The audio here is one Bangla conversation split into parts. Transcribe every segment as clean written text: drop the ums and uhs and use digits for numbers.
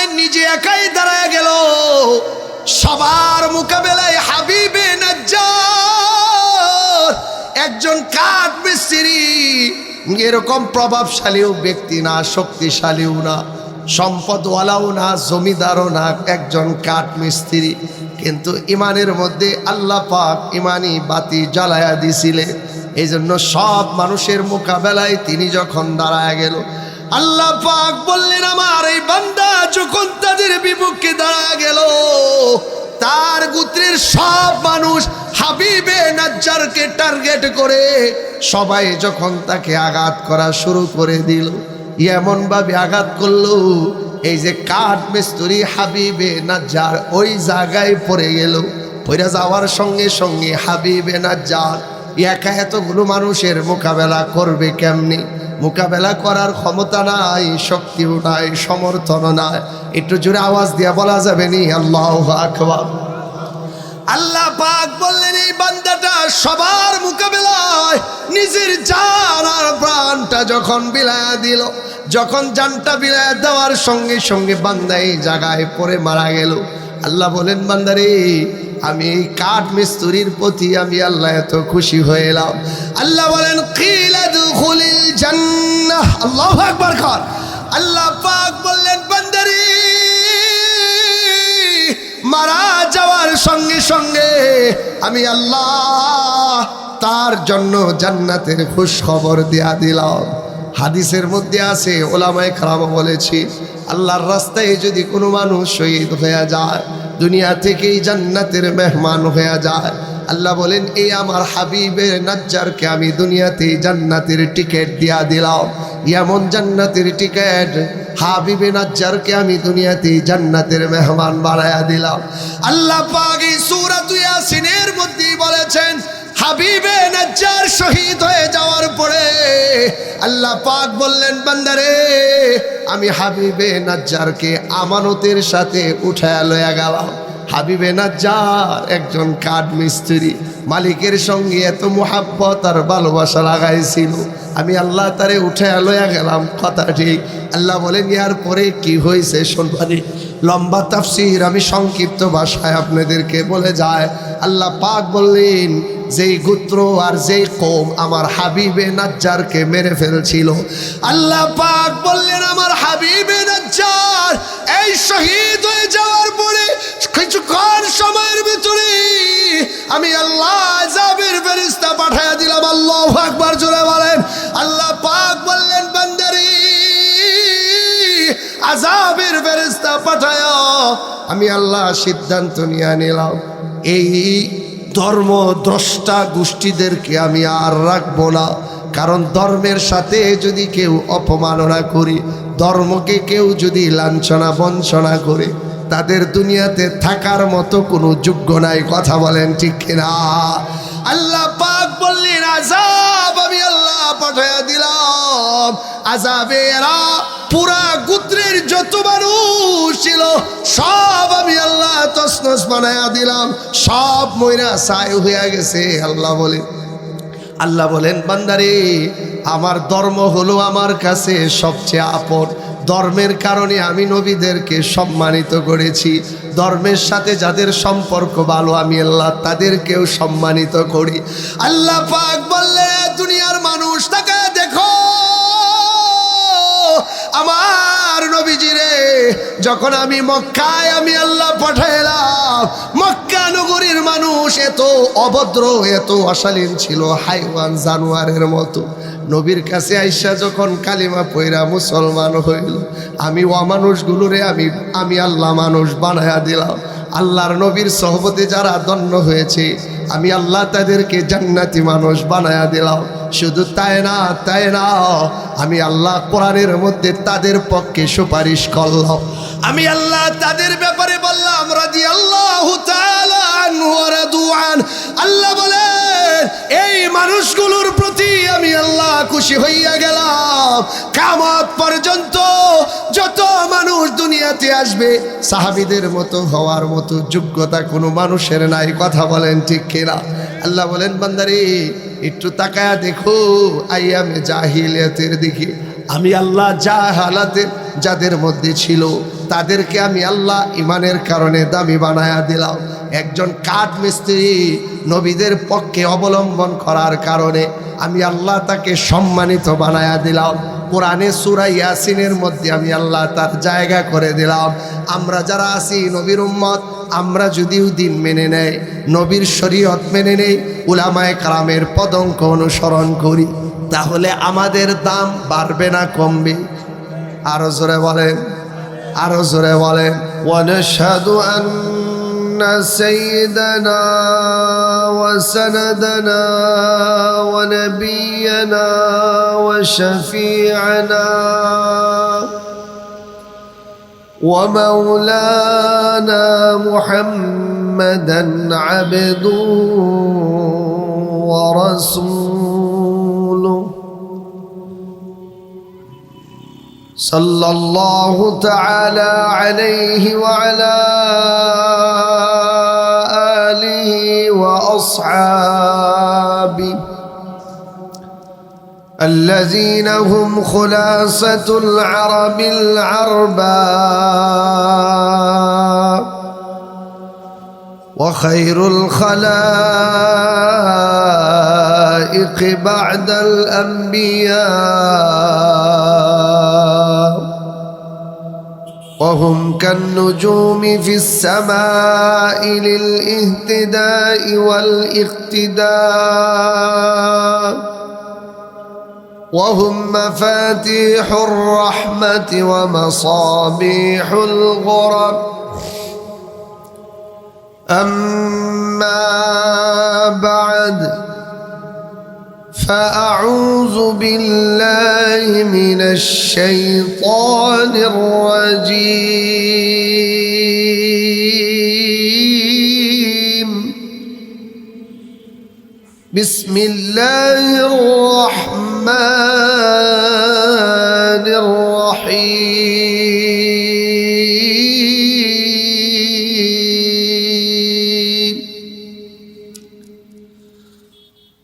বললেন নিজে একাই দাঁড়ায় গেল, সবার মোকাবেলায় হাবিবে নাজ্জার একজন কাঠ মিস্ত্রি, এরকম প্রভাবশালীও ব্যক্তি না, শক্তিশালীও না, সম্পদওয়ালাও না, জমিদারও না, একজন কাঠ মিস্ত্রি। কিন্তু ইমানের মধ্যে আল্লাহ পাক ইমানি বাতি জ্বালায়া দিছিলেন। এই জন্য সব মানুষের মোকাবেলায় তিনি যখন দাঁড়ায় গেল, আল্লাহ পাক বললেন আমার এই বান্দা যখন তাদের বিপক্ষে দাঁড়ায় গেল, তার গোত্রের সব মানুষ হাবিবে নাজ্জারকে টার্গেট করে সবাই যখন তাকে আঘাত করা শুরু করে দিল, এমন ভাবে আঘাত করলো এই যে কাঠ মিস্ত্রি হাবিবে নাজ্জার ওই জায়গায় পড়ে গেল। পড়ে যাওয়ার সঙ্গে সঙ্গে হাবিবে নাজ্জার একা এতগুলো মানুষের মোকাবেলা করবে কেমনি? মোকাবেলা করার ক্ষমতা নাই, শক্তিও নাই, সমর্থনও নাই। একটু জোরে আওয়াজ দিয়া বলা যাবে নি আল্লাহু আকবার। আল্লাহ পাক বললেন এই বান্দাটা সবার মোকাবেলায় নিজের জান আর প্রাণটা যখন বিলায়া দিল, যখন জানটা বিলায়া দেওয়ার সঙ্গে সঙ্গে বান্দা এই জায়গায় পড়ে মারা গেল। আল্লাহ বলেন বান্দারে আমি এই কাঠ মিস্ত্রির প্রতি আমি আল্লাহ এত খুশি হয়ে এলাম। আল্লাহ বলেন কিলা দুখুলিল জান্নাহ, আল্লাহু আকবার কর। আল্লাহ পাক বললেন বান্দারে মারা যাওয়ার সঙ্গে সঙ্গে আমি আল্লাহ তার জন্য জান্নাতের খুশ খবর দেয়া দিলাম। হাদিসের মধ্যে আছে, ওলামায়ে কেরাম বলেছি, আল্লাহর রাস্তায় যদি কোনো মানুষ শহীদ হয়ে যায়, দুনিয়া থেকেই জান্নাতের মেহমান হয়ে যায়, আল্লাহ বলেন এই আমার হাবিবে নাজ্জারকে আমি দুনিয়াতেই জান্নাতের টিকিট দিয়া দিলাম। এমন জান্নাতের টিকিট হাবিবে নাজ্জারকে আমি দুনিয়াতেই জান্নাতের মেহমান বানায়া দিলাম। আল্লাহ পাক এই সূরা ইয়াসিনের মধ্যে বলেছেন হাবিবে নাজ্জার শহীদ হয়ে যাওয়ার পরে আল্লাহ পাক বললেন বান্দারে আমি হাবিবে নাজ্জারকে আমানতের সাথে উঠায়া লয়া গেলাম। হাবিবে নাজ্জার একজন কাঠ মিস্ত্রি, মালিকের সঙ্গে এত মুহাব্বত আর ভালোবাসা লাগাইছিল, আমি আল্লাহ তারে উঠায়া লয়া গেলাম। কথা ঠিক। আল্লাহ বলেন ইয়ার পরে কি হয়েছে শুনবানি। লম্বা তাফসীর আমি সংক্ষিপ্ত ভাষায় আপনাদেরকে বলে যায়। আল্লাহ পাক বললেন যেই গোত্র আর যেই কওম আমার হাবিবে নাজ্জারকে মেরে ফেলছিল, আল্লাহ পাক বললেন আমার হাবিবে নাজ্জার এই শহীদ হয়ে যাওয়ার পরে কিছুক্ষণ সময়ের ভিতরে আমি আল্লাহ আযাবের ফেরেশতা পাঠিয়ে দিলাম। আল্লাহু আকবার জোরে বলেন। আল্লাহ পাক বললেন বান্দারে আযাবের ফেরেশতা পাঠায়া আমি আল্লাহ সিদ্ধান্ত নিয়ে নিলাম এই ধর্মদ্রষ্টা গোষ্ঠীদেরকে আমি আর রাখবো না। কারণ ধর্মের সাথে যদি কেউ অপমাননা করি, ধর্মকে কেউ যদি লাঞ্ছনা বঞ্চনা করে, তাদের দুনিয়াতে থাকার মতো কোনো যোগ্য নাই। কথা বলেন ঠিক কিনা? আল্লাহ পাক বললেন আযাব আমি আল্লাহ পাঠিয়ে দিলাম। আযাবে এরা পুরা গোত্রের যত মানুষ ছিল সব আমি আল্লাহ তছনছ বানায়া দিলাম, সব মইরা ছাই হয়ে গেছে। আল্লাহ বলেন বান্দারে আমার ধর্ম হলো আমার কাছে সবচেয়ে আপন। ধর্মের কারণে আমি নবীদেরকে সম্মানিত করেছি। ধর্মের সাথে যাদের সম্পর্ক ভালো আমি আল্লাহ তাদেরকেও সম্মানিত করি। আল্লাহ পাক বললেন দুনিয়ার মানুষ তাকে দেখো আমার নবীজিরে যখন আমি মক্কায় আমি আল্লাহ পাঠাইলাম, মক্কা নগরীর মানুষ এত অভদ্র এত অশালীন ছিল, হাইওয়ান জানোয়ারের মতো। নবীর কাছে আইসা যখন কালিমা পয়রা মুসলমান হইল, আমি অমানুষগুলোরে আমি আল্লাহ মানুষ বানায়া দিলাম। আল্লাহর নবীর সহবতে যারা ধন্য হয়েছে আমি আল্লাহ তাদেরকে জান্নাতি মানুষ বানায়া দিলাম। শুধু তাই না আমি আল্লাহ কোরআনের মধ্যে তাদের পক্ষে সুপারিশ করলাম। আমি আল্লাহ তাদের ব্যাপারে বললাম রাদিয়াল্লাহু তাআলা আনহু ওয়া রাদুআন। আল্লাহ বলেন এই মানুষগুলোর প্রতি আমি আল্লাহ খুশি হইয়া গেলাম। কিয়ামত পর্যন্ত যত মানুষ দুনিয়াতে আসবে সাহাবীদের মতো হওয়ার মতো যোগ্যতা কোনো মানুষের নাই। কথা বলেন ঠিক কিনা? আল্লাহ বলেন বান্দারে একটু তাকায়া দেখো আইয়ামে জাহিলিয়াতের দিকে। আমি আল্লাহ জাহালাতের যাদের মধ্যে ছিল তাদেরকে আমি আল্লাহ ইমানের কারণে দামি বানায়া দিলাম। একজন কাঠ মিস্ত্রি নবীদের পক্ষে অবলম্বন করার কারণে আমি আল্লাহ তাকে সম্মানিত বানায়া দিলাম। কোরআনে সূরা ইয়াসিনের মধ্যে আমি আল্লাহ তার জায়গা করে দিলাম। আমরা যারা আছি নবীর উম্মত, আমরা যদিও দিন মেনে নেই, নবীর শরীয়ত মেনে নেই, উলামায়ে কেরামের পদঙ্ক অনুসরণ করি, তাহলে আমাদের দাম বাড়বে না কমবে? আরো জোরে বলেন, আরো জোরে বলেন। ওয়ানাশহাদু আন্না সাইয়্যিদানা ওয়া সানাদানা ওয়া নাবিয়্যানা ওয়া শাফি'ানা ওয়া মাওলানা মুহাম্মাদান আবদুহু ওয়া রাসূলুহু সাল্লাল্লাহু তাআলা আলাইহি ওয়া আলা আলিহি ওয়া আসহাবিহি الذين هم خلاصة العرب العرباء وخير الخلائق بعد الأنبياء وهم كالنجوم في السماء للاهتداء والاقتداء وهم مفاتيح الرحمة ومصابيح الغرب أما بعد فأعوذ بالله من الشيطان الرجيم بسم الله الرحمن الرحيم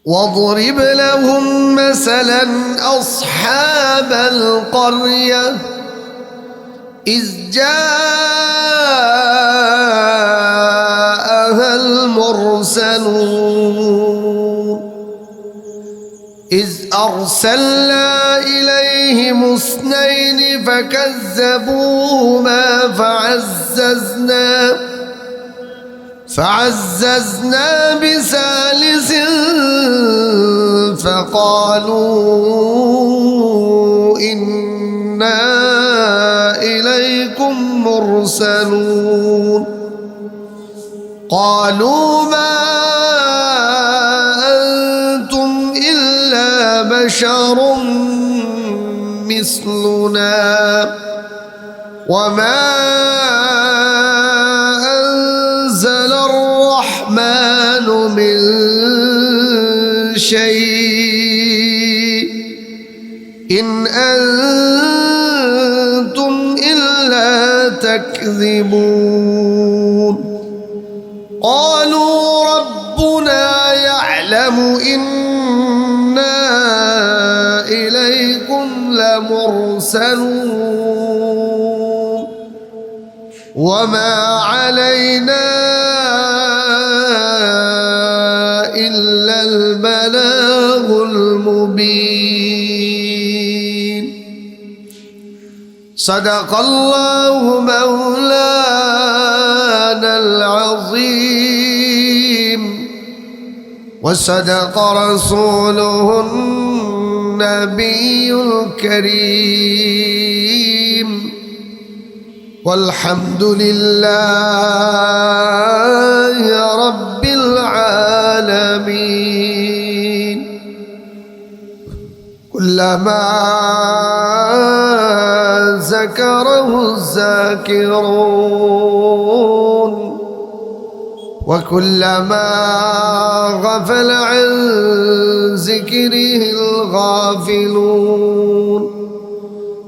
واضرب لهم مثلا أصحاب القرية إذ جاءها المرسلون إذ أرسلنا إليهم اثنين فكذبوهما فعززنا بثالث فقالوا إنا إليكم مرسلون قالوا ما أنتم إلا بشر مثلنا وما أنزل الرحمن من شيء إن أنتم إلا تكذبون قالوا ربنا يعلم إنا إليكم لمرسلون وما علينا إلا البلاغ المبين صدق الله مولانا العظيم وصدق رسوله النبي الكريم والحمد لله رب العالمين كلما ذكره الذاكرون وكلما غفل عن ذكره الغافلون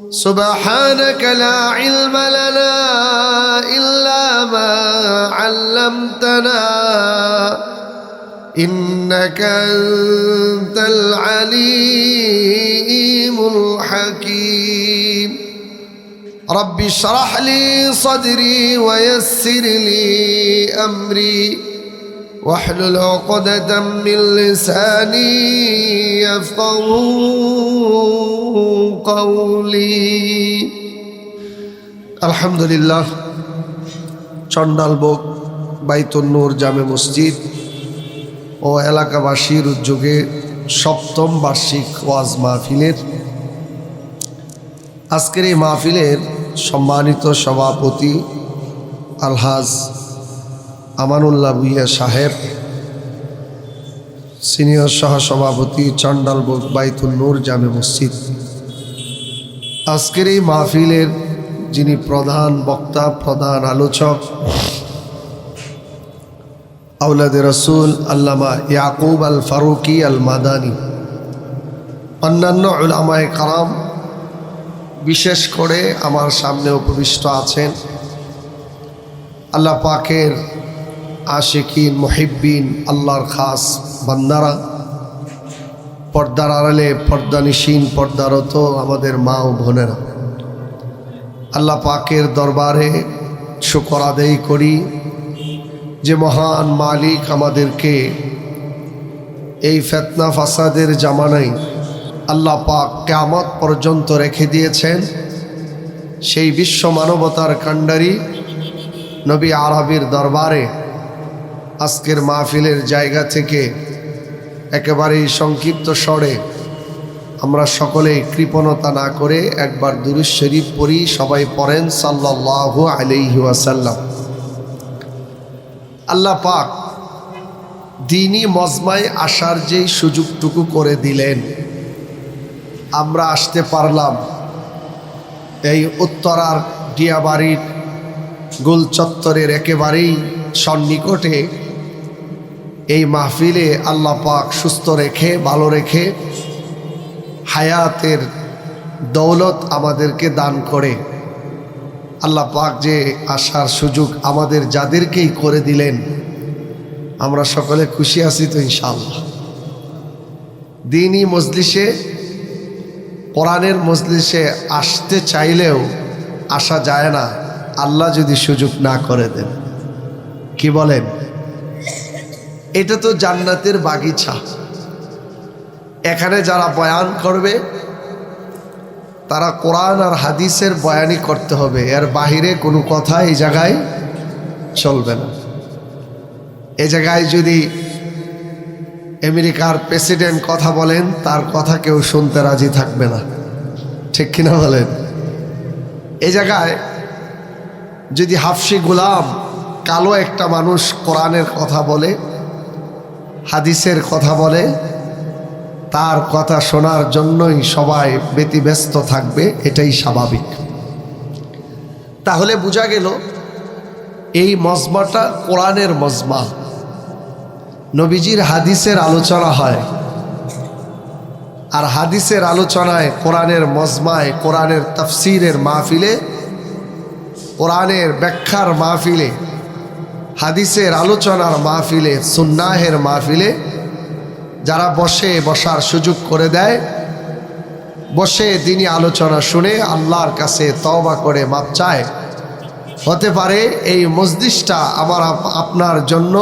سبحانك لا علم لنا إلا ما علمتنا إنك أنت العليم الحكيم رب اشرح لي صدري ويسر لي أمري واحلل عقدة من لساني يفقهوا قولي الحمد لله চন্ডালবোগ বাইতুন নূর জামে মসজিদ ও এলাকাবাসীর উদ্যোগে সপ্তম বার্ষিক ওয়াজ মাহফিলের আজকের এই মাহফিলের সম্মানিত সভাপতি আলহাজ আমানুল্লাহ ভুইয়া সাহেব, সিনিয়র সহসভাপতি চন্ডালবোগ বাইতুন নূর জামে মসজিদ, আজকের এই মাহফিলের যিনি প্রধান বক্তা, প্রধান আলোচক, আওলাদে রসুল আল্লামা ইয়াকুব আল ফারুকি আল মাদানী, অন্যান্য উলামায়ে কারাম, বিশেষ করে আমার সামনে উপবিষ্ট আছেন আল্লাহ পাকের আশিকিন মুহিব্বিন, আল্লাহর খাস বান্দারা, পর্দার আড়ালে পর্দানিশীন, পর্দারত আমাদের মা ও বোনেরা, আল্লাহ পাকের দরবারে শুকর আদায় করি যে মহান মালিক আমাদেরকে এই ফিতনা ফাসাদের জামানায় আল্লাহ পাক কিয়ামত পর্যন্ত রেখে দিয়েছেন। সেই বিশ্ব মানবতার কাণ্ডারি নবী আরবির দরবারে আজকের মাহফিলের জায়গা থেকে একেবারেই সংক্ষিপ্ত স্বরে আমরা সকলেই কৃপণতা না করে একবার দুরূদ শরীফ পড়ি। সবাই পড়েন সাল্লাল্লাহু আলাইহি ওয়াসাল্লাম। আল্লাহ পাক দ্বীনি মজমায় আসার যেই সুযোগটুকু করে দিলেন, আমরা আসতে পারলাম এই উত্তরার ডিয়াবাড়ির গোল চত্বরের একেবারেই সন্নিকটে। এই মাহফিলে আল্লাহ পাক সুস্থ রেখে, ভালো রেখে, হায়াতের দৌলত আমাদেরকে দান করে আল্লাহ পাক যে আসার সুযোগ আমাদের যাদেরকেই করে দিলেন, আমরা সকলে খুশি আছি তো ইনশাআল্লাহ। দ্বীনি মজলিসে, কোরআনের মজলিসে আসতে চাইলেও আসা যায় না আল্লাহ যদি সুযোগ না করে দেন। কি বলেন? এটা তো জান্নাতের বাগিচা। এখানে যারা বয়ান করবে তারা কোরআন আর হাদিসের বয়ানই করতে হবে, এর বাহিরে কোনো কথা এই জায়গায় চলবে না। এই জায়গায় যদি আমেরিকার প্রেসিডেন্ট কথা বলেন, তার কথা কেউ শুনতে রাজি থাকবে না, ঠিক কিনা বলেন? এই জায়গায় যদি হাফসি গোলাম, কালো একটা মানুষ কোরআনের কথা বলে, হাদিসের কথা বলে, তার কথা শোনার জন্যই সবাই ব্যতিব্যস্ত থাকবে, এটাই স্বাভাবিক। তাহলে বোঝা গেল এই মজমাটা কোরআনের মজমা। নবীজির হাদিসের আলোচনা হয়, আর হাদিসের আলোচনায় কোরআনের মজমায়, কোরআনের তাফসিরের মাহফিলে, কোরআনের ব্যাখ্যার মাহফিলে, হাদিসের আলোচনার মাহফিলে, সুন্নাহের মাহফিলে যারা বসার সুযোগ করে দেয়, বসে দ্বীনি আলোচনা শুনে আল্লাহর কাছে তওবা করে মাপ চায়, হতে পারে এই মজলিসটা আমার আপনার জন্য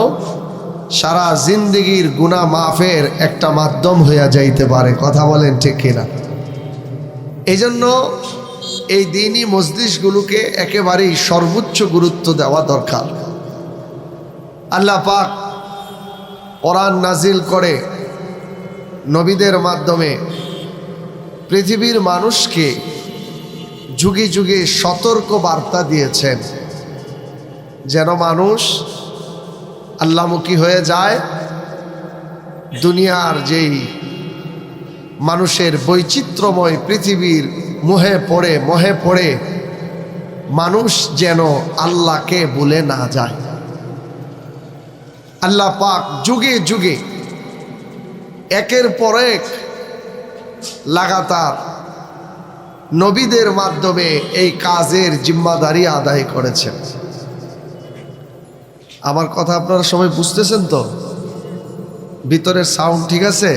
সারা জিন্দেগির গুনাহ মাফের একটা মাধ্যম হইয়া যাইতে পারে। কথা বলেন ঠিক কিনা? এই জন্য এই দ্বীনি মজলিসগুলোকে একেবারেই সর্বোচ্চ গুরুত্ব দেওয়া দরকার। আল্লাহ পাক কোরআন নাজিল করে নবীদের মাধ্যমে পৃথিবীর মানুষকে যুগে যুগে সতর্ক বার্তা দিয়েছেন, যেন মানুষ আল্লাহমুখী হয়ে যায়। দুনিয়ার যেই মানুষের বৈচিত্র্যময় পৃথিবীর মোহে পড়ে মানুষ যেন আল্লাহকে ভুলে না যায়। আল্লাহ পাক যুগে যুগে একের পর এক লাগাতার নবীদের মাধ্যমে এই কাজের জিম্মাদারি আদায় করেছেন। আমার কথা আপনারা সবাই বুঝতেছেন তো? ভিতরের সাউন্ড ঠিক আছে?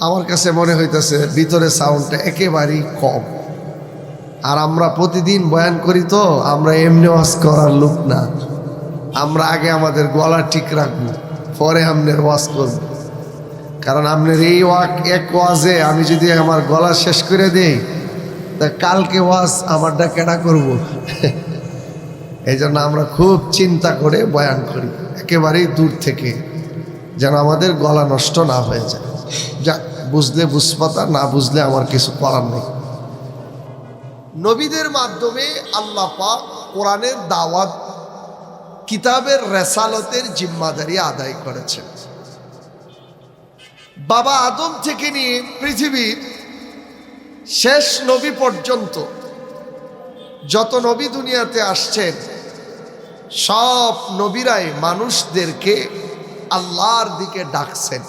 আমার কাছে মনে হইতেছে ভিতরের সাউন্ডটা একেবারেই কম। আর আমরা প্রতিদিন বয়ান করি, তো আমরা এমনি ওয়াজ করার লোক না। আমরা আগে আমাদের গলা ঠিক রাখবো, পরে আপনার ওয়াজ করব। কারণ আপনার এই এক ওয়াজে আমি যদি আমার গলা শেষ করে দেই, তা কালকে ওয়াজ আমারটা কেডা করব? এই জন্য আমরা খুব চিন্তা করে বয়ান করি, একেবারেই দূর থেকে, যেন আমাদের গলা নষ্ট না হয়ে যায়। যা বুঝলে বুঝপাতা, না বুঝলে আমার কিছু করার নেই। নবীদের মাধ্যমে আল্লাহ পাক কোরআনের দাওয়াত, কিতাবের রেসালতের জিম্মাদারি আদায় করেছেন। বাবা আদম থেকে নিয়ে পৃথিবীর শেষ নবী পর্যন্ত যত নবী দুনিয়াতে আসছেন, সব নবীরাই মানুষদেরকে আল্লাহর দিকে ডাকছেন।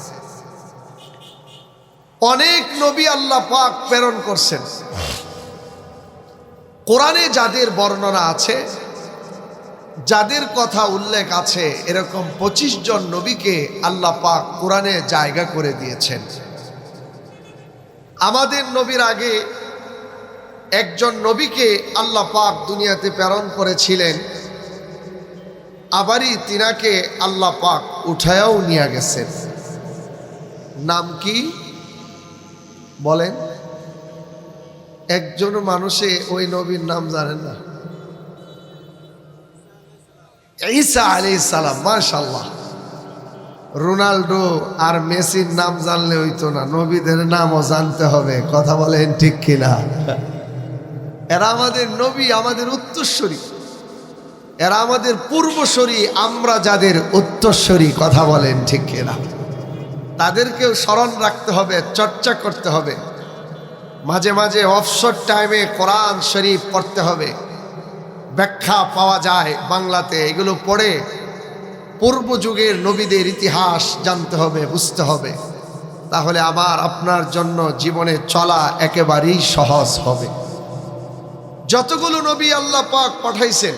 অনেক নবী আল্লাহ পাক প্রেরণ করছেন। কোরআনে যাদের বর্ণনা আছে, যাদের কথা উল্লেখ আছে, এরকম 25 জন নবীকে আল্লাহ পাক কোরআনে জায়গা করে দিয়েছেন। আমাদের নবীর আগে একজন নবীকে আল্লাহ পাক দুনিয়াতে প্রেরণ করেছিলেন, আবারই তিনাকে আল্লাহ পাক উঠায়াও নিয়ে গেছেন। নাম কি বলেন? একজন মানুষে ওই নবীর নাম জানেন না? ঈসা আলাইহিস সালাম। মাশাআল্লাহ। রোনাল্ডো আর মেসির নাম জানলে হইতো না, নবীদের নামও জানতে হবে। কথা বলেন ঠিক কিনা? এরা আমাদের নবী, আমাদের উত্তরসূরি, এরা আমাদের পূর্বসূরি, আমরা যাদের উত্তরসূরি। কথা বলেন ঠিক কিনা? তাদেরকেও স্মরণ রাখতে হবে, চর্চা করতে হবে। মাঝে মাঝে অবসর টাইমে কোরআন শরীফ পড়তে হবে। ব্যাখ্যা পাওয়া যায় বাংলাতে, এগুলো পড়ে পূর্ব যুগের নবীদের ইতিহাস জানতে হবে, বুঝতে হবে। তাহলে আমার আপনার জন্য জীবনে চলা একেবারেই সহজ হবে। যতগুলো নবী আল্লাহ পাক পাঠাইছেন,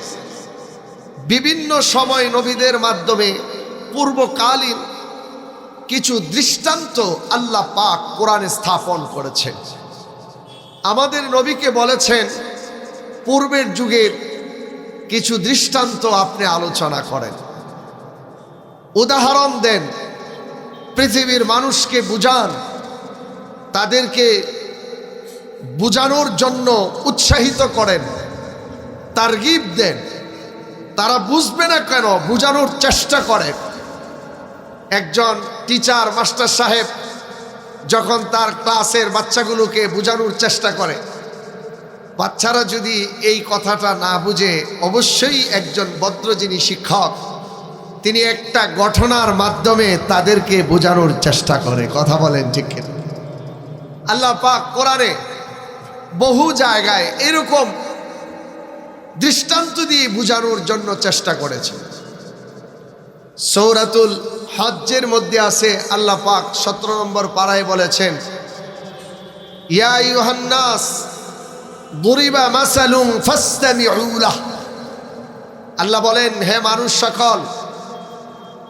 বিভিন্ন সময় নবীদের মাধ্যমে পূর্বকালীন কিছু দৃষ্টান্ত আল্লাহ পাক কোরআনে স্থাপন করেছেন। আমাদের নবীকে বলেছেন পূর্বের যুগের কিছু দৃষ্টান্ত আপনি আলোচনা করেন, উদাহরণ দেন, পৃথিবীর মানুষকে বুঝান, তাদেরকে বুঝানোর জন্য উৎসাহিত করেন, তারগিব দেন। তারা বুঝবে না কেন, বুঝানোর চেষ্টা করেন। একজন টিচার, মাস্টার সাহেব যখন তার ক্লাসের বাচ্চাগুলোকে বুঝানোর চেষ্টা করে, বাচ্চারা যদি এই কথাটা না বুঝে, অবশ্যই একজন ভদ্র যিনি শিক্ষক, তিনি একটা ঘটনার মাধ্যমে তাদেরকে বোঝানোর চেষ্টা করে। কথা বলেন ঠিক কিনা? আল্লাহ পাক কোরআনে বহু জায়গায় এরকম দৃষ্টান্ত দিয়ে বুঝানোর জন্য চেষ্টা করেছে। সূরাতুল হজ্জের মধ্যে আছে, আল্লাহ পাক 17 নম্বর পারায় বলেছেন, ইয়া আইয়ুহান নাস দুরিবা মাসালুন ফাসতামিউ লাহ। আল্লাহ বলেন, হে মানুষ সকল,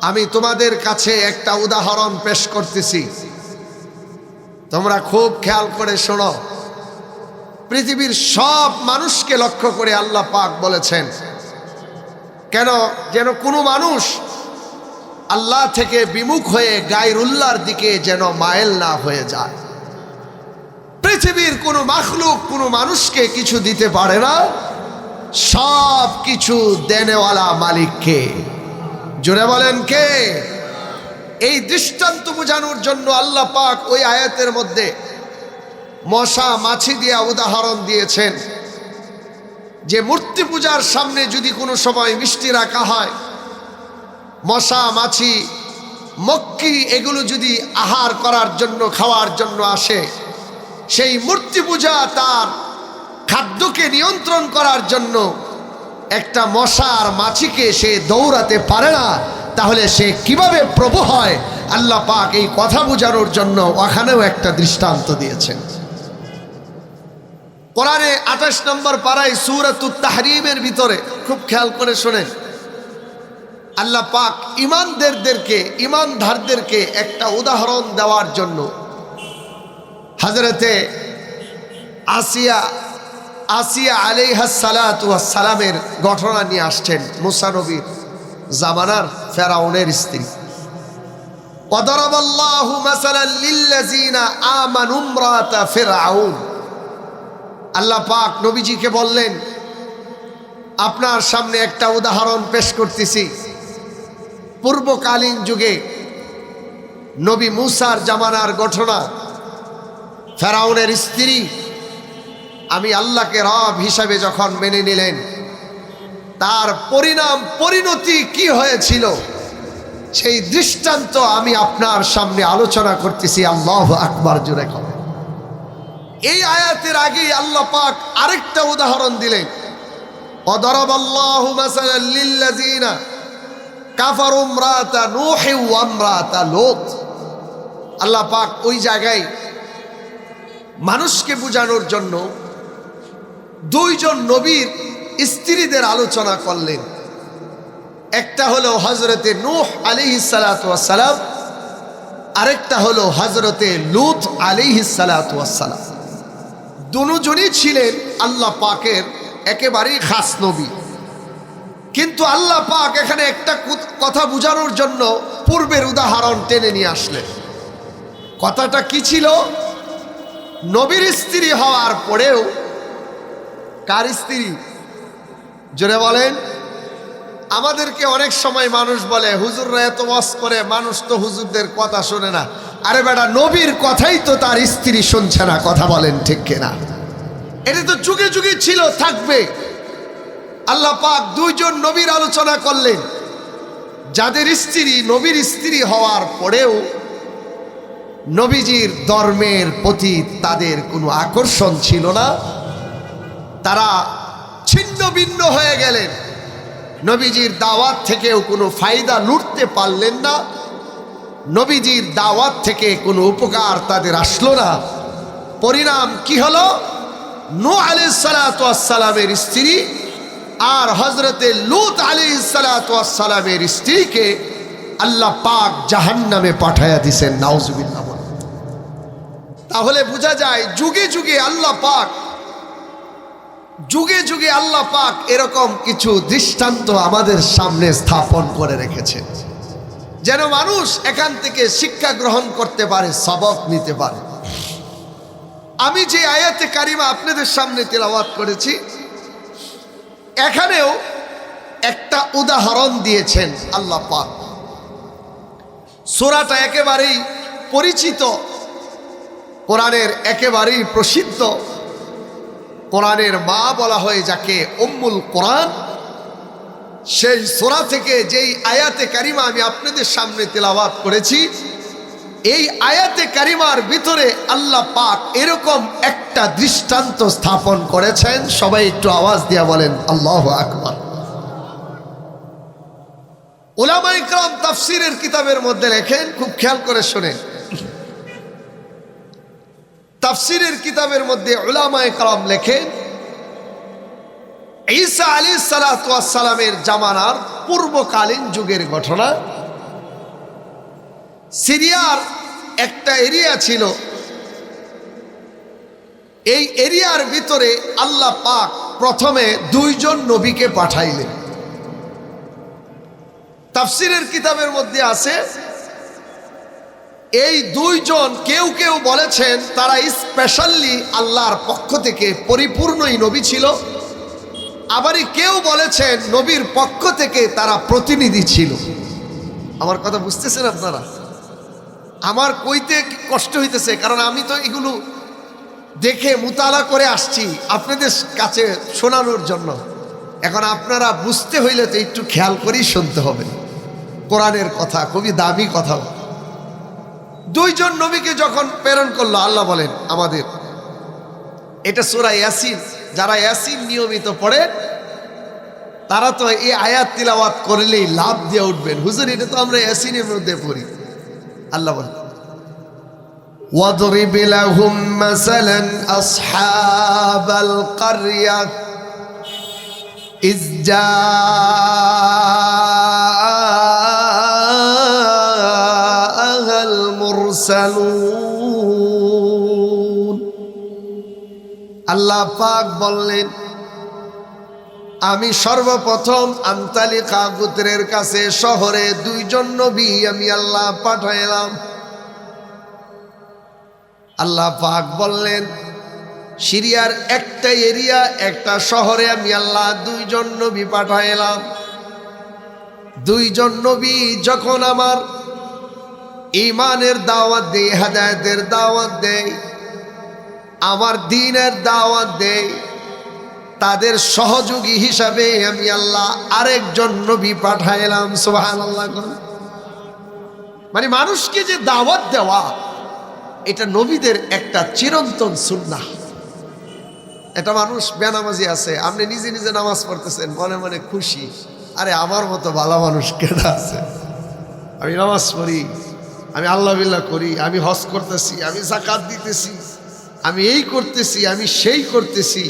আমি তোমাদের কাছে একটা উদাহরণ পেশ করতেছি, তোমরা খুব খেয়াল করে শোনো। পৃথিবীর সব মানুষকে লক্ষ্য করে আল্লাহ পাক বলেছেন, কেন যেন কোনো মানুষ আল্লাহ থেকে বিমুখ হয়ে গায়রুল্লাহর দিকে যেন মাইল না হয়ে যায়। পৃথিবীর কোনো মাখলুক কোনো মানুষকে কিছু দিতে পারে না, সব কিছু দেনেওয়ালা মালিককে। জোরে বলেন কে? এই দৃষ্টান্ত বোঝানোর জন্য আল্লাহ পাক ওই আয়াতের মধ্যে মশা মাছি দিয়া উদাহরণ দিয়েছেন, যে মূর্তি পূজার সামনে যদি কোনো সময় মিষ্টি রাখা হয়, মশা মাছি মক্কি এগুলো যদি আহার করার জন্য, খাওয়ার জন্য আসে, সেই মূর্তি পূজা তার খাদ্যকে নিয়ন্ত্রণ করার জন্য একটা মশা আর মাছিকে সে দৌড়াতে পারে না, তাহলে সে কিভাবে প্রভু হয়? আল্লাহ পাক এই কথা বোঝানোর জন্য ওখানেও একটা দৃষ্টান্ত দিয়েছেন। কোরআনে 28 নম্বর পারায় সূরাতুত তাহরিমের ভিতরে খুব খেয়াল করে শোনেন, আল্লাহ পাক ইমানদারদেরকে একটা উদাহরণ দেওয়ার জন্য হযরতে আসিয়া আসিয়া আলাইহিস সালাতু ওয়াস সালামের ঘটনা নিয়ে আসছেন। মুসা নবীর জামানার ফেরাউনের স্ত্রী। ওয়াদারাবাল্লাহু মাসালাল লিল্লাযিনা আমানু ইমরাতা ফিরআউন। আল্লাহ পাক নবীজিকে বললেন, আপনার সামনে একটা উদাহরণ পেশ করতেছি। পূর্বকালীন যুগে নবী মুসার জামানার ঘটনা। ফেরাউনের স্ত্রী আমি আল্লাহকে রব হিসাবে যখন মেনে নিলেন, তার পরিণতি কি হয়েছিল সেই দৃষ্টান্ত আমি আপনার সামনে আলোচনা করতেছি। আল্লাহু আকবার জোরে বলেন। এই আয়াতের আগেই আল্লাহ পাক আরেকটা উদাহরণ দিলেন। ওয়াদারাবাল্লাহু মাসালাল লিল্লাযিনা কাফারু ইমরাতা নূহ ওয়া ইমরাতা লূত। আল্লাহ পাক ওই জায়গায় মানুষকে বোঝানোর জন্য দুইজন নবীর স্ত্রীদের আলোচনা করলেন। একটা হলো হযরতে নূহ আলাইহিস সালাতু ওয়াস সালাম, আরেকটা হলো হযরতে লূত আলাইহিস সালাতু ওয়াস সালাম। দুজনই ছিলেন আল্লাহ পাকের একেবারেই খাস নবী। কিন্তু আল্লাহ পাক এখানে একটা কথা বোঝানোর জন্য পূর্বের উদাহরণ টেনে নিয়ে আসলেন। কথাটা কি ছিল? নবীর স্ত্রী হওয়ার পরেও, কার স্ত্রী? জোরে বলেন। আমাদেরকে অনেক সময় মানুষ বলে, হুজুররা এত ওয়াজ করে, মানুষ তো হুজুরদের কথা শোনে না। আরে বেটা, নবীর কথাই তো তার স্ত্রী শুনছে না। কথা বলেন ঠিক কিনা? এটা তো যুগে যুগে ছিল, থাকবে। আল্লাহ পাক দুইজন নবীর আলোচনা করলেন, যাদের স্ত্রী নবীর স্ত্রী হওয়ার পরেও নবীজির ধর্মের প্রতি তাদের কোনো আকর্ষণ ছিল না। তারা ছিন্ন ভিন্ন হয়ে গেলেন। নবীজির দাওয়াত থেকেও কোনো ফায়দা লুটতে পারলেন না। নবীজির দাওয়াত থেকে কোনো উপকার তাদের আসলো না। পরিণাম কি হলো? নূহ আলাইহিস সালাতু ওয়াস সালামের স্ত্রী আর হযরতে লূত আলাইহিস সালাতু ওয়াস সালামের স্ত্রীকে আল্লাহ পাক জাহান্নামে পাঠায়া দিয়েছেন। নাউজুবিল্লাহ। তাহলে বোঝা যায় যুগে যুগে আল্লাহ পাক এরকম কিছু দৃষ্টান্ত আমাদের সামনে স্থাপন করে রেখেছেন, যেন মানুষ এখান থেকে শিক্ষা গ্রহণ করতে পারে, সবক নিতে পারে। আমি যে আয়াতে কারিমা আপনাদের সামনে তেলাওয়াত করেছি, এখানেও একটা উদাহরণ দিয়েছেন আল্লাহ পাক। সূরাটা একেবারেই পরিচিত, কোরআনের একেবারেই প্রসিদ্ধ। কোরআনের মা বলা হয় যাকে উম্মুল কোরআন। সেই সূরা থেকে যেই আয়াতে কারিমা আমি আপনাদের সামনে তেলাওয়াত করেছি, এই আয়াতে কারিমার ভিতরে আল্লাহ পাক এরকম একটা দৃষ্টান্ত স্থাপন করেছেন। সবাই একটু আওয়াজ দিয়া বলেন আল্লাহু আকবার। উলামায়ে কেরাম তাফসীরের কিতাবের মধ্যে লেখেন, খুব খেয়াল করে শুনেন। তাফসীরের কিতাবের মধ্যে উলামায়ে কেরাম লেখেন, ঈসা আলাইহিস সালাতু ওয়াস সালামের জামানার পূর্বকালীন যুগের ঘটনা। সিরিয়ার একটা এরিয়া ছিল। এই এরিয়ার ভিতরে আল্লাহ পাক প্রথমে দুইজন নবীকে পাঠাইলেন। তাফসীরের কিতাবের মধ্যে আছে, এই দুইজন কেউ কেউ বলেছেন তারা স্পেশালি আল্লাহর পক্ষ থেকে পরিপূর্ণই নবী ছিল। আবারই কেউ বলেছেন নবীর পক্ষ থেকে তারা প্রতিনিধি ছিল। আমার কথা বুঝতেছেন আপনারা? আমার কইতে কষ্ট হইতেছে, কারণ আমি তো এগুলো দেখে মুতালা করে আসছি আপনাদের কাছে শোনানোর জন্য। এখন আপনারা বুঝতে হইলে তো একটু খেয়াল করেই শুনতে হবে। কোরআনের কথা, খুবই দামি কথা। দুইজন নবীকে যখন প্রেরণ করলো, আল্লাহ বলেন আমাদের, এটা সূরা ইয়াসিন, যারা ইয়াসিন নিয়মিত পড়ে তারা তো এই আয়াত তিলাওয়াত করলেই লাভ দিয়ে উঠবেন। হুজুর, এটা তো আমরা ইয়াসিনের মধ্যে পড়ি। আল্লাহ বলেন, ওয়াদরিব লাহুম মাসালান আসহাবাল কারয়া ইয জাআল মুরসালুন। আল্লাহ পাক বললেন, আমি সর্বপ্রথম আন্তালিকা গোত্রের কাছে শহরে 2 জন নবী আমি আল্লাহ পাঠাইলাম। আল্লাহ পাক বললেন, সিরিয়ার একটা এরিয়া, একটা শহরে আমি আল্লাহ 2 জন নবী পাঠাইলাম। 2 জন নবী যখন আমার ঈমানের দাওয়াত দেয়, হেদায়েতের দাওয়াত দেয়, আমার দ্বীনের দাওয়াত দেয়, তাদের সহযোগী হিসাবে আমি আল্লাহ আরেকজন নবী পাঠাইলাম। সুবহানাল্লাহ। মানে মানুষকে যে দাওয়াত দেওয়া, এটা নবীদের একটা চিরন্তন সুন্নাহ। এটা মানুষ বেনামাজি আছে, আপনি নিজে নিজে নামাজ পড়তেছেন, মনে মনে খুশি, আরে আমার মতো ভালো মানুষ কেডা আছে, আমি নামাজ পড়ি, আমি আল্লাহ বিল্লাহ করি, আমি হজ করতেছি, আমি যাকাত দিতেছি, আমি এই করতেছি, আমি সেই করতেছি।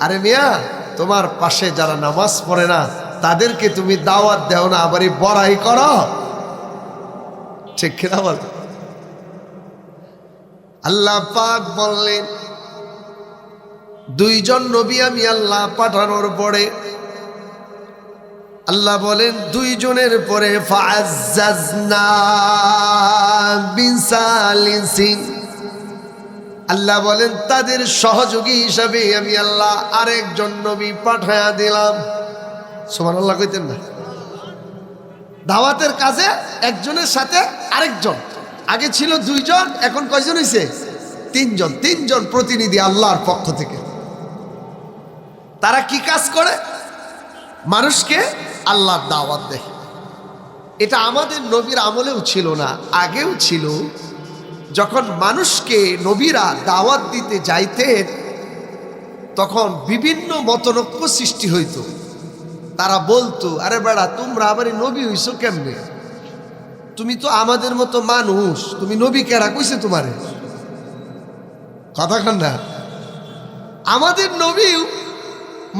আরে মিয়া, তোমার পাশে যারা নামাজ পড়ে না তাদেরকে তুমি দাওয়াত দেও না, আবার বড়াই করো, ঠিক কিনা বল? আল্লাহ পাক বললেন, 2 জন নবী আমি আল্লাহ পাঠানোর পরে আল্লাহ বলেন, 2 জনের পরে ফাআজ্জাজনা বিসালিসিন, আল্লাহ বলেন তাদের সহযোগী হিসাবে আমি আল্লাহ আরেকজন নবী পাঠায়া দিলাম। সুবহানাল্লাহ কইতেন না? দাওয়াতের কাজে একজনের সাথে আরেকজন, আগে ছিল 2 জন, এখন কয়জন হইছে? 3 জন। 3 জন প্রতিনিধি আল্লাহর পক্ষ থেকে। তারা কি কাজ করে? মানুষকে আল্লাহর দাওয়াত দেয়। এটা আমাদের নবীর আমলেও ছিল না, আগেও ছিল। যখন মানুষকে নবীরা দাওয়াত দিতে যাইতেন তখন বিভিন্ন মতনৈক্য সৃষ্টি হইত। তারা বলতো, আরে বেড়া, তোমরা আবার নবী হইছো কেমনে? তুমি তো আমাদের মতো মানুষ, তুমি নবী কেরা কইছে তোমারে? কথা কন না। আমাদের নবী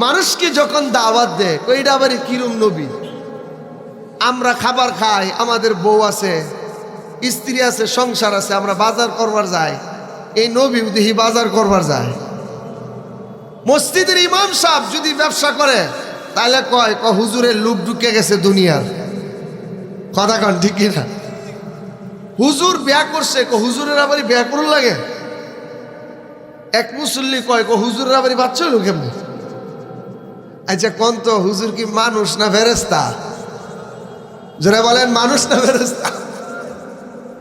মানুষকে যখন দাওয়াত দেয়, ওইটা আবার কিরম নবী? আমরা খাবার খাই, আমাদের বউ আছে, স্ত্রী আছে, সংসার আছে, আমরা বাজার করবার যাই, এই নবী দেখি বাজার করবার যায়। মসজিদের ইমাম সাহেব যদি ব্যবসা করে তাহলে কয় হুজুরের লুক ঢুকে গেছে দুনিয়ার। কথা কন ঠিক কিনা? হুজুর বিয়া করছে, হুজুরের আবার বিয়া করুন লাগে। এক মুসল্লি কয় হুজুরের আবার বাচ্চা হইল কেমনি? আচ্ছা কোন তো, হুজুর কি মানুষ না ফেরেশতা? যারা বলেন মানুষ না ফেরেশতা?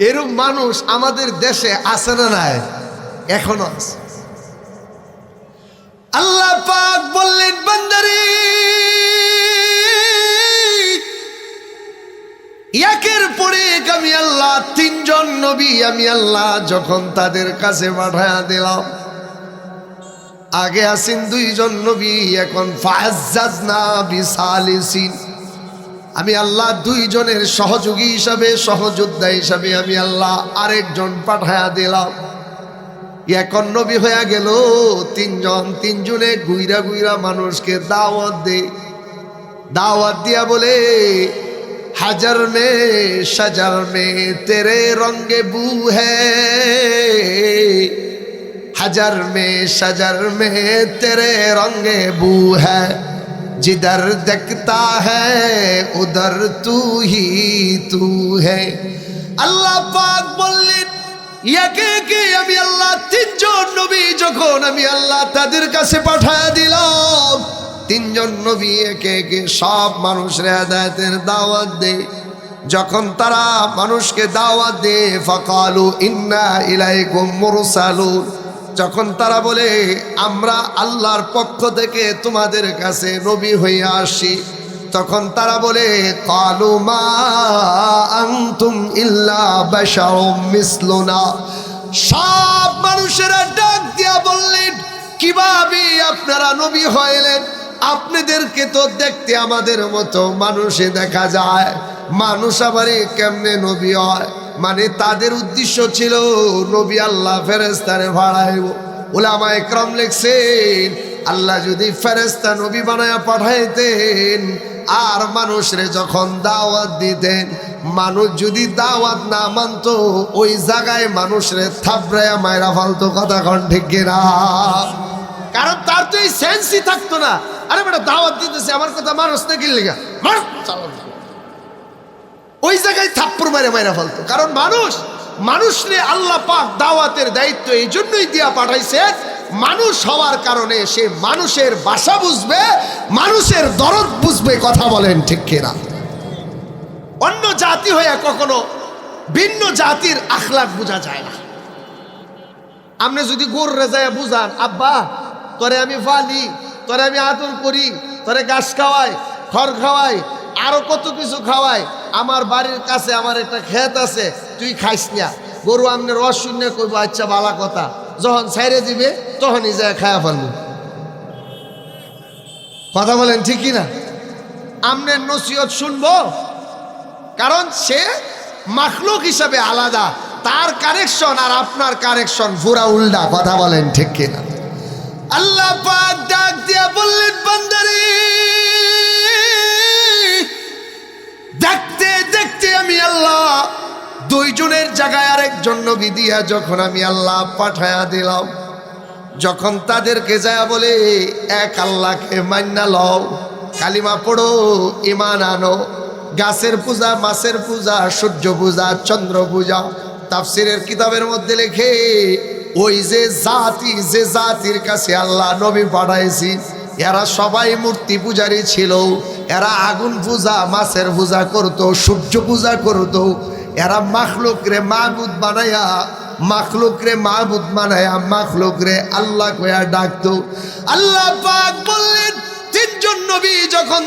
এরকম মানুষ আমাদের দেশে আছে না নাই? এখনো আছে। আল্লাহ পাক বললেন, বান্দারে, একের পরে এক আমি আল্লাহ 3 জন নবী আমি আল্লাহ যখন তাদের কাছে পাঠায়া দিলাম, আগে আছেন 2 জন নবী, এখন ফাআজ্জাজনা বিসালিসিন, আমি আল্লাহ 2 জনের সহযোগী হিসাবে, সহযোদ্ধা হিসাবে আমি আল্লাহ আরেকজন পাঠায়া দিলাম। এখন নবী হয়ে গেল 3 জন। 3 জনে গুইরা গুইরা মানুষকে দাওয়াত দে। দাওয়াত দিয়া বলে, হাজার মে শজার মে তেরে রঙ্গে বু হ্যায়, হাজার মে শজার মে তেরে রঙ্গে বু হ্যায়, जिधर देखता है उधर तू ही तू है। আল্লাহ পাক বললেন, একে একে আমি আল্লাহ 3 জন নবী যখন আমি আল্লাহ তাদের কাছে পাঠায়া দিলাম, 3 জন নবী একে একে সব মানুষের হেদায়েতের দাওয়াত দেয়। যখন তারা মানুষকে দাওয়াত দেয়, ফাকালু ইন্না ইলাইকুম মুরসালুন, যখন তারা বলে আমরা আল্লাহর পক্ষ থেকে তোমাদের কাছে নবী হয়ে আসি, তখন তারা বলে, কালু মা আনতুম ইল্লা বাশারুম মিসলুনা, সব মানুষেরা ডাক দিয়া বললেন, কিভাবে আপনারা নবী হইলেন? আপনাদেরকে তো দেখতে আমাদের মতো মানুষে দেখা যায়, মানুষ আবার কেমনে নবী হয়? মানে তাদের উদ্দেশ্য ছিল নবী আল্লাহ ফেরেশতারে ভাড়াইব। উলামায়ে কেরাম লিখছেন, আল্লাহ যদি ফেরেশতা নবী বানায়া পাঠাইতেন আর মানুষরে যখন দাওয়াত দিতেন, মানুষ যদি দাওয়াত না মানতো, ওই জায়গায় মানুষরে থাবড়ায়া মাইরা ফালতো। কথা কন ঠিক কিনা? কারণ তার তো এই সেন্সই থাকতো না। আরে বেটা দাওয়াত দিতেছে, আমার কথা মানুষ না কি লেগা মার, ওই জায়গায় থাপ্পড় মেরে মেরে ফেলতো। কারণ মানুষরে আল্লাহ পাক দাওয়াতের দায়িত্ব এই জন্যই দিয়া পাঠাইছে, মানুষ হওয়ার কারণে সে মানুষের ভাষা বুঝবে, মানুষের দরদ বুঝবে। কথা বলেন ঠিক কিনা? অন্য জাতি হয়ে কখনো ভিন্ন জাতির আখলাক বোঝা যায় না। আপনি যদি গরুরে যায় বুঝান, আব্বা তোরে আমি ফালি, তোরে আমি আদর করি, তোরে ঘাস খাওয়াই, খড় খাওয়াই, আরো কত কিছু খাওয়াই, আমার বাড়ির কাছে আমার একটা ক্ষেত আছে, তুই খাইস না। গরু আমনে রস শূন্য কইব, আচ্ছা বালা কথা, যখন ছাইরে দিবে তখনই যায় খায়া ফেলবো। কথা বলেন ঠিকই না? আমনের নসিহত শুনবো, কারণ সে মাখলুক হিসাবে আলাদা, তার কারেকশন আর আপনার কারেকশন পুরা উল্টা। কথা বলেন ঠিক কিনা? আল্লাহ পাক ডাক দিয়া বললেন, বান্দারে দেখতে দেখতে আমি আল্লাহ দুইজনের জায়গায় আরেকজন নবী দিয়া যখন আমি আল্লাহ পাঠায়া দিলাম, যখন তাদেরকে যায় বলে এক আল্লাহকে মান্না লও, কালিমা পড়ো, ঈমান আনো, গাছের পূজা, মাছের পূজা, সূর্য পূজা, চন্দ্র পূজা, তাফসিরের কিতাবের মধ্যে লেখে ওই যে জাতির কাছে আল্লাহ নবী পাঠাইছি, এরা সবাই মূর্তি পূজারী ছিল। এরা আগুন পূজা, মাছের পূজা করত, সূর্য পূজা করত। এরা মাখলুকরে মাহবুদ বানায়া, মাখলুকরে আল্লাহ কয়া ডাকতো। আল্লাহ পাক বললেন, তিনজন নবী যখন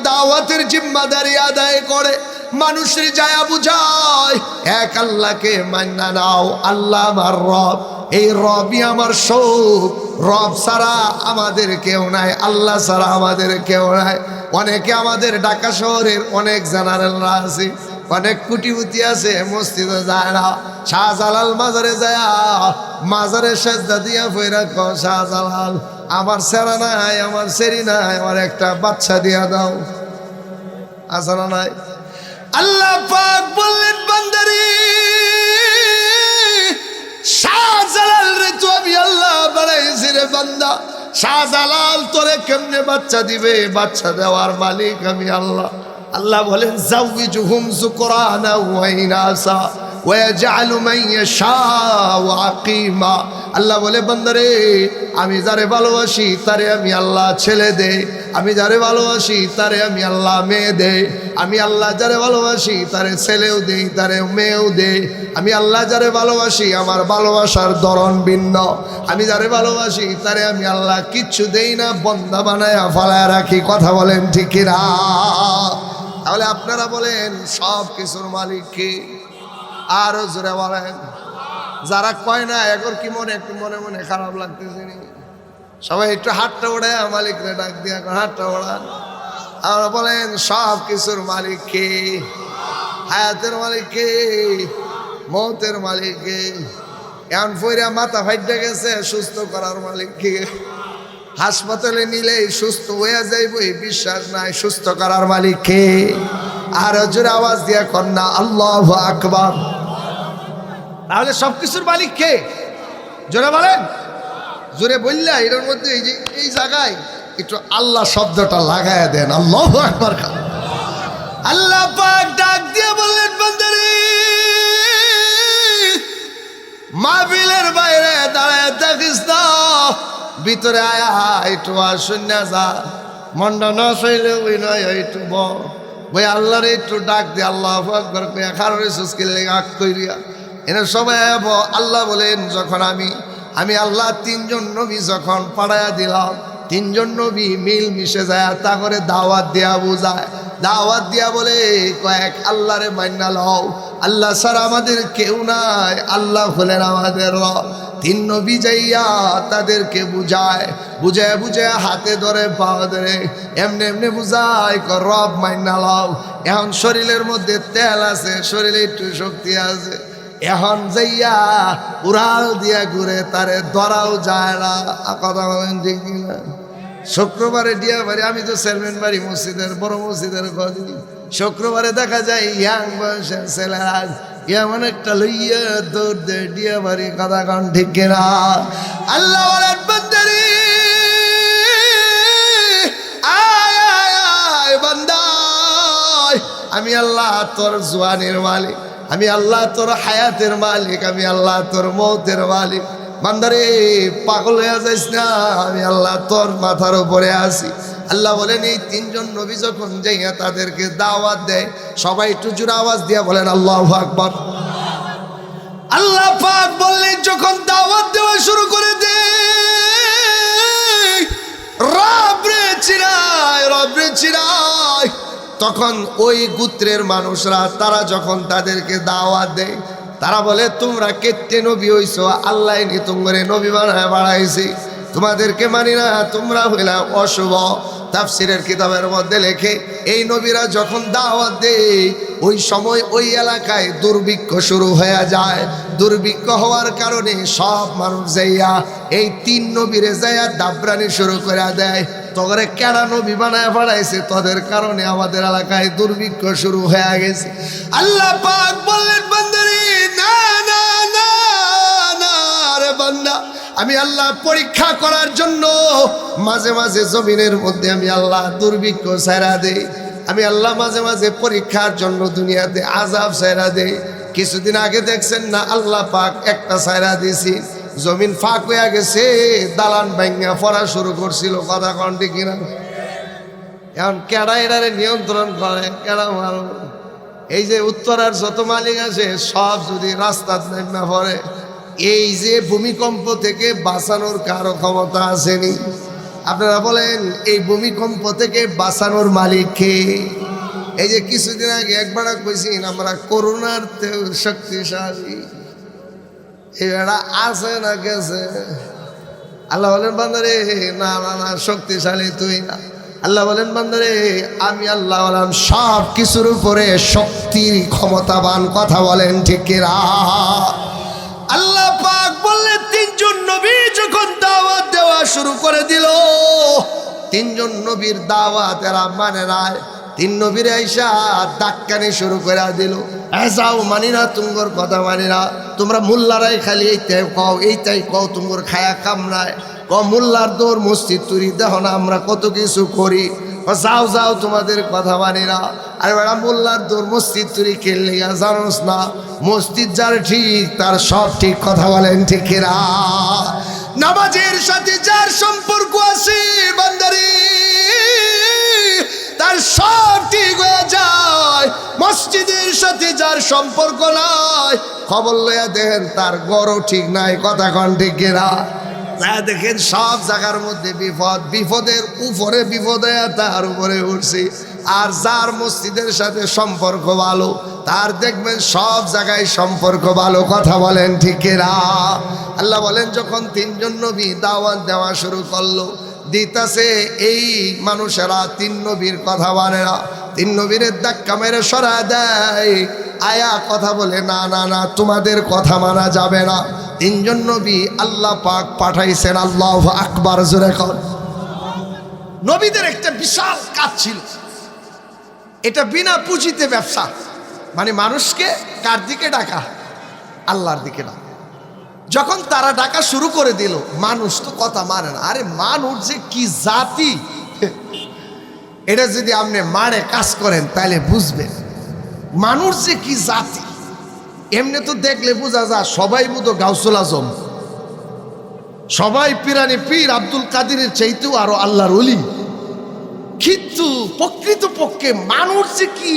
দাওয়াতের জিম্মাদারি আদায় করে, মানুষের যায়া বুঝায় এক আল্লাহকে মান্না নাও, আল্লাহ আমার রব, এই রবই আমার সব, রব ছাড়া আমাদের কেউ নাই, আল্লাহ ছাড়া আমাদের কেউ নাই। অনেকে আমাদের ঢাকা শহরের অনেক জেনারেলরা আছে, অনেক কুটিপুতি আছে, মসজিদে যায় না। শাহজালাল মাজারে যায়, মাজারে সেজদা দিয়া ফেরা ক, শাহজালাল আমার সেরা নাই, আমার সেরি নাই, আমার একটা বাচ্চা দিয়া দাও। আসা নাই? আল্লাহ পাক বললেন, বান্দারে শাহজালাল রে তো আমি আল্লাহ বানাইছি রে বান্দা, শাহজালাল তোরে কেমনে বাচ্চা দিবে? বাচ্চা দেওয়ার মালিক আমি আল্লাহ। আল্লাহ বলেন, জাউইজুহুম যুকরানা ওয়া ইনাসা ওয়া ইয়াজআলু মান ইয়াশাউ আকিমা। আল্লাহ বলে, বান্দারে আমি যারে ভালোবাসি তারে আমি আল্লাহ ছেলে দে, আমি যারে ভালোবাসি তারে আমি আল্লাহ মেয়ে দে, আমি আল্লাহ যারে ভালোবাসি তারে ছেলেও দেই, তারে মেয়েও দে। আমি আল্লাহ যারে ভালোবাসি আমার ভালোবাসার ধরন ভিন্ন, আমি যারে ভালোবাসি তারে আমি আল্লাহ কিচ্ছু দেই না, বন্দা বানায়া ফালায় রাখি। কথা বলেন ঠিক কিনা? তাহলে আপনারা বলেন সব কিছুর মালিক কে? আরো জোরে বলেন। যারা কয় না এখন কি মনে একটু মনে মনে খারাপ লাগতেছে, সবাই একটু হাতটা ওড়ায় মালিকরে ডাক দিয়া হাতটা ওড়ান। আমরা বলেন সব কিছুর মালিক কে? হায়াতের মালিক কে? মৌতের মালিক কে? এখন ফইরা মাথা ফাইটে গেছে, সুস্থ করার মালিক কে? হাসপাতালে নিলেই সুস্থ হয়ে যাইব এই বিশ্বাস নাই, সুস্থ করার মালিক কে? আর জোরে আওয়াজ দিয়া কন্যা আল্লাহু আকবার। তাহলে সবকিছুর মালিক কে? জোরে বলেন। জোরে বললা এর মধ্যে এই যে এই জায়গায় একটু আল্লাহ শব্দটা লাগায় দেন, আল্লাহু আকবার। আল্লাহ পাক ডাক দিয়ে বললেন, বান্দারে মাহফিলের বাইরে দাঁড়ায় থাকিস না, ভিতরে আয়া একটু শূন্য যা, মনটা না চাইলে ওই নয় একটু বই আল্লাহরে একটু ডাক দিয়ে আল্লাহু আকবার কইয়া খারো সুস্কিল আগ কইরিয়া এনে সবাই আল্লাহ বলেন, যখন আমি আল্লাহ তিনজন নবী যখন পাঠাইয়া দিলাম, তিনজন নবী মিল মিশে যায়, তা করে দাওয়াত দেয়া বোঝায়, দাওয়াত দিয়া বলে কয়েক আল্লাহরে মান্না লও, আল্লাহ ছাড়া আমাদের কেউ নাই, আল্লাহ হলেন আমাদের রব। তিন নবী যাইয়া তাদেরকে বুঝায় হাতে ধরে পাওয়া ধরে এমনি এমনি বুঝায় রব মান্না লও। এখন শরীরের মধ্যে তেল আছে, শরীরে একটু শক্তি আছে, এখন যাইয়া উড়াল দিয়া ঘুরে তারে ধরাও যায় না। কথা বলেন ঠিক না? শুক্রবারে ডিয়া বাড়ি, আমি তো চেয়ারম্যান বাড়ি মসজিদের, বড় মসজিদের কদিন, শুক্রবারে দেখা যায় ইয়াং বয়সের ছেলেরা এমন একটা লইয়া দৌড় দে ডিয়া বাড়ি কথা কন ঠিক কিনা? আল্লাহ বলেন বান্দারে আয় আয় আয় বান্দা, আমি আল্লাহ তোর জওয়ানের মালিক, আমি আল্লাহ তোর হায়াতের মালিক, আমি আল্লাহ তোর মৌতের মালিক। বান্দারে পাগল হয়ে যাইস না, আমি আল্লাহ তোর মাথার উপরে আছি। আল্লাহ বলেন এই তিনজন নবী যখন যাইয়া তাদেরকে দাওয়াত দেয়, সবাই একটু জোরে আওয়াজ দিয়া বলেন আল্লাহু আকবার। আল্লাহ পাক বললেন যখন দাওয়াত দেওয়া শুরু করে দে, রবরে চিরায় রবরে চিরায়, তখন ওই গোত্রের মানুষরা তারা যখন তাদেরকে দাওয়াত দেয়, তারা বলে তোমরা কেটে নবী হইছো, আল্লাহ নি তোমরে নবী বানায় বাড়াইছি, তোমাদেরকে মানি না, তোমরা হইলা অশুভ। তাফসিরের কিতাবের মধ্যে লেখে এই নবীরা যখন দাওয়াত দেয় ওই সময় ওই এলাকায় দুর্ভিক্ষ শুরু হয়ে যায়। দুর্ভিক্ষ হওয়ার কারণে সব মানুষ যাইয়া এই তিন নবীরে যাইয়া দাবরানি শুরু করে দেয়, তোরে কেডা নবী বানায় বাড়াইছে, তোদের কারণে আমাদের এলাকায় দুর্ভিক্ষ শুরু হয়ে গেছে। আল্লাহ পাক বললেন বান্দারে না না না না রে বান্দা, আমি আল্লাহ পরীক্ষা করার জন্য মাঝে মাঝে জমিনের মধ্যে আমি আল্লাহ দুর্ভিক্ষ ছাইরা দেই, আমি আল্লাহ মাঝে মাঝে পরীক্ষার জন্য দুনিয়াতে আযাব ছাইরা দেই। কিছুদিন আগে দেখছেন না আল্লাহ পাক একটা ছাইরা দিয়েছি, জমিন ফাঁক হয়ে গেছে, দালান ভাঙ্গা পড়া শুরু করছিল, কথা কন ঠিক কিনা? এখন কেডা এটারে নিয়ন্ত্রণ করে, কেডা মারো? এই যে উত্তরার যত মালিক আছে সব যদি রাস্তার না পড়ে, এই যে ভূমিকম্প থেকে বাঁচানোর কারো ক্ষমতা আসেনি? আপনারা বলেন এই ভূমিকম্প থেকে বাঁচানোর মালিক কে? এই যে কিছুদিন আগে একবার কইছি আমরা করোনার শক্তিশালী, এরা আছে না গেছে? আল্লাহ বলেন বান্দারে না না না শক্তিশালী তুই না। আল্লাহ বলেন বান্দারে আমি আল্লাহ বললাম সব কিছুর উপরে শক্তির ক্ষমতাবান, কথা বলেন ঠিক কিনা? আল্লাহ পাক বললেন তিনজন নবী যখন দাওয়াত দেওয়া শুরু করে দিল, তিনজন নবীর দাওয়াত এরা মানে নাই, তিন নবীর আইসা দাক্কানি শুরু করে দিল, যাও মানি না, তুমগর কথা মানি না, তোমরা মোল্লারাই খালি এইটাই কও এইটাই কও, তুমগর খায়া কামনায় ক মোল্লার দৌড় মসজিদ তুরি দেখো না আমরা কত কিছু করি, যাও যাও তোমাদের কথা মানি না। আরে বেড়া মোল্লার দৌড় মসজিদ তুরি খেললে জানোস না, মসজিদ যার ঠিক তার সব ঠিক, কথা বলেন ঠিক কিনা? নামাজের সাথে যার সম্পর্ক আছে বান্দারি তার সব ঠিক হয়ে যায়, মসজিদের সাথে যার সম্পর্ক নাই খবর লইয়া দেখেন তার গড়ও ঠিক নাই, কথা কন ঠিক কিনা? দেখেন সব জায়গার মধ্যে বিপদ, বিপদের উপরে বিপদ তার উপরে উঠছে। আর যার মসজিদের সাথে সম্পর্ক ভালো তার দেখবেন সব জায়গায় সম্পর্ক ভালো, কথা বলেন ঠিক কিনা? আল্লাহ বলেন যখন তিনজন নবী দাওয়াত দেওয়া শুরু করলো, দিতাছে এই মানুষেরা তিন নবীর কথা মানে না, তিন নবীর ধাক্কা মেরে সরা দেয়, আয়া কথা বলে না না না তোমাদের কথা মানা যাবে না। তিনজন নবী আল্লাহ পাক পাঠাইছেন, আল্লাহু আকবার জোরে কর। নবীদের একটা বিশাল কাজ ছিল, এটা বিনা পুঁজিতে ব্যবসা, মানে মানুষকে কার দিকে ডাকা? আল্লাহর দিকে ডাকা। যখন তারা ডাকা শুরু করে দিল, মানুষ তো কথা মানে না। আরে মানুষ যে কি জাতি, এটা যদি আপনি মানে কাজ করেন তাহলে বুঝবেন মানুষ যে কি জাতি। এমনি তো দেখলে বোঝা যায় সবাই বুধ গাউসুল আজম, সবাই পিরানি পীর আব্দুল কাদিরের চাইতেও আরো আল্লাহর ওলি, কিন্তু প্রকৃতপক্ষে মানুষ যে কি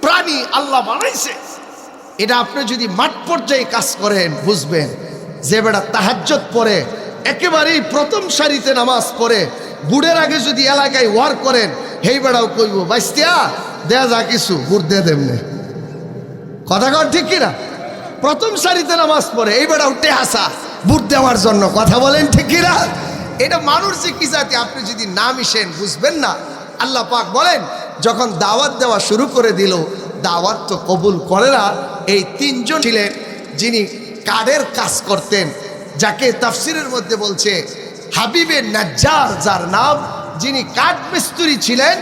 প্রাণী আল্লাহ বানাইছে এটা আপনি যদি মাঠ পর্যায়ে কাজ করেন বুঝবেন। যে বেটা তাহাজ্জুদ পড়ে একেবারেই প্রথম সারিতে নামাজ পড়ে বুড়ের আগে যদি এলাকায় ওয়ার করেন, হেই বেড়াও কইব বাইস্তিয়া দেয়া যা কিছু বুড় দিয়ে দেমনে, কথা কর ঠিক কিনা? প্রথম সারিতে নামাজ পড়ে এই বেড়া উঠে আসা বুট দেওয়ার জন্য, কথা বলেন ঠিক কিনা? এটা মানুষ যে কি জাতি আপনি যদি না মিশেন বুঝবেন না। আল্লাহ পাক বলেন যখন দাওয়াত দেওয়া শুরু করে দিল, দাওয়াত তো কবুল করে না। এই তিনজন ছিলেন যিনি কাঠের কাজ করতেন, যাকে তাফসিরের মধ্যে বলছে হাবিবে নাজ্জার, যার নাম, যিনি কাঠ মিস্ত্রি ছিলেন,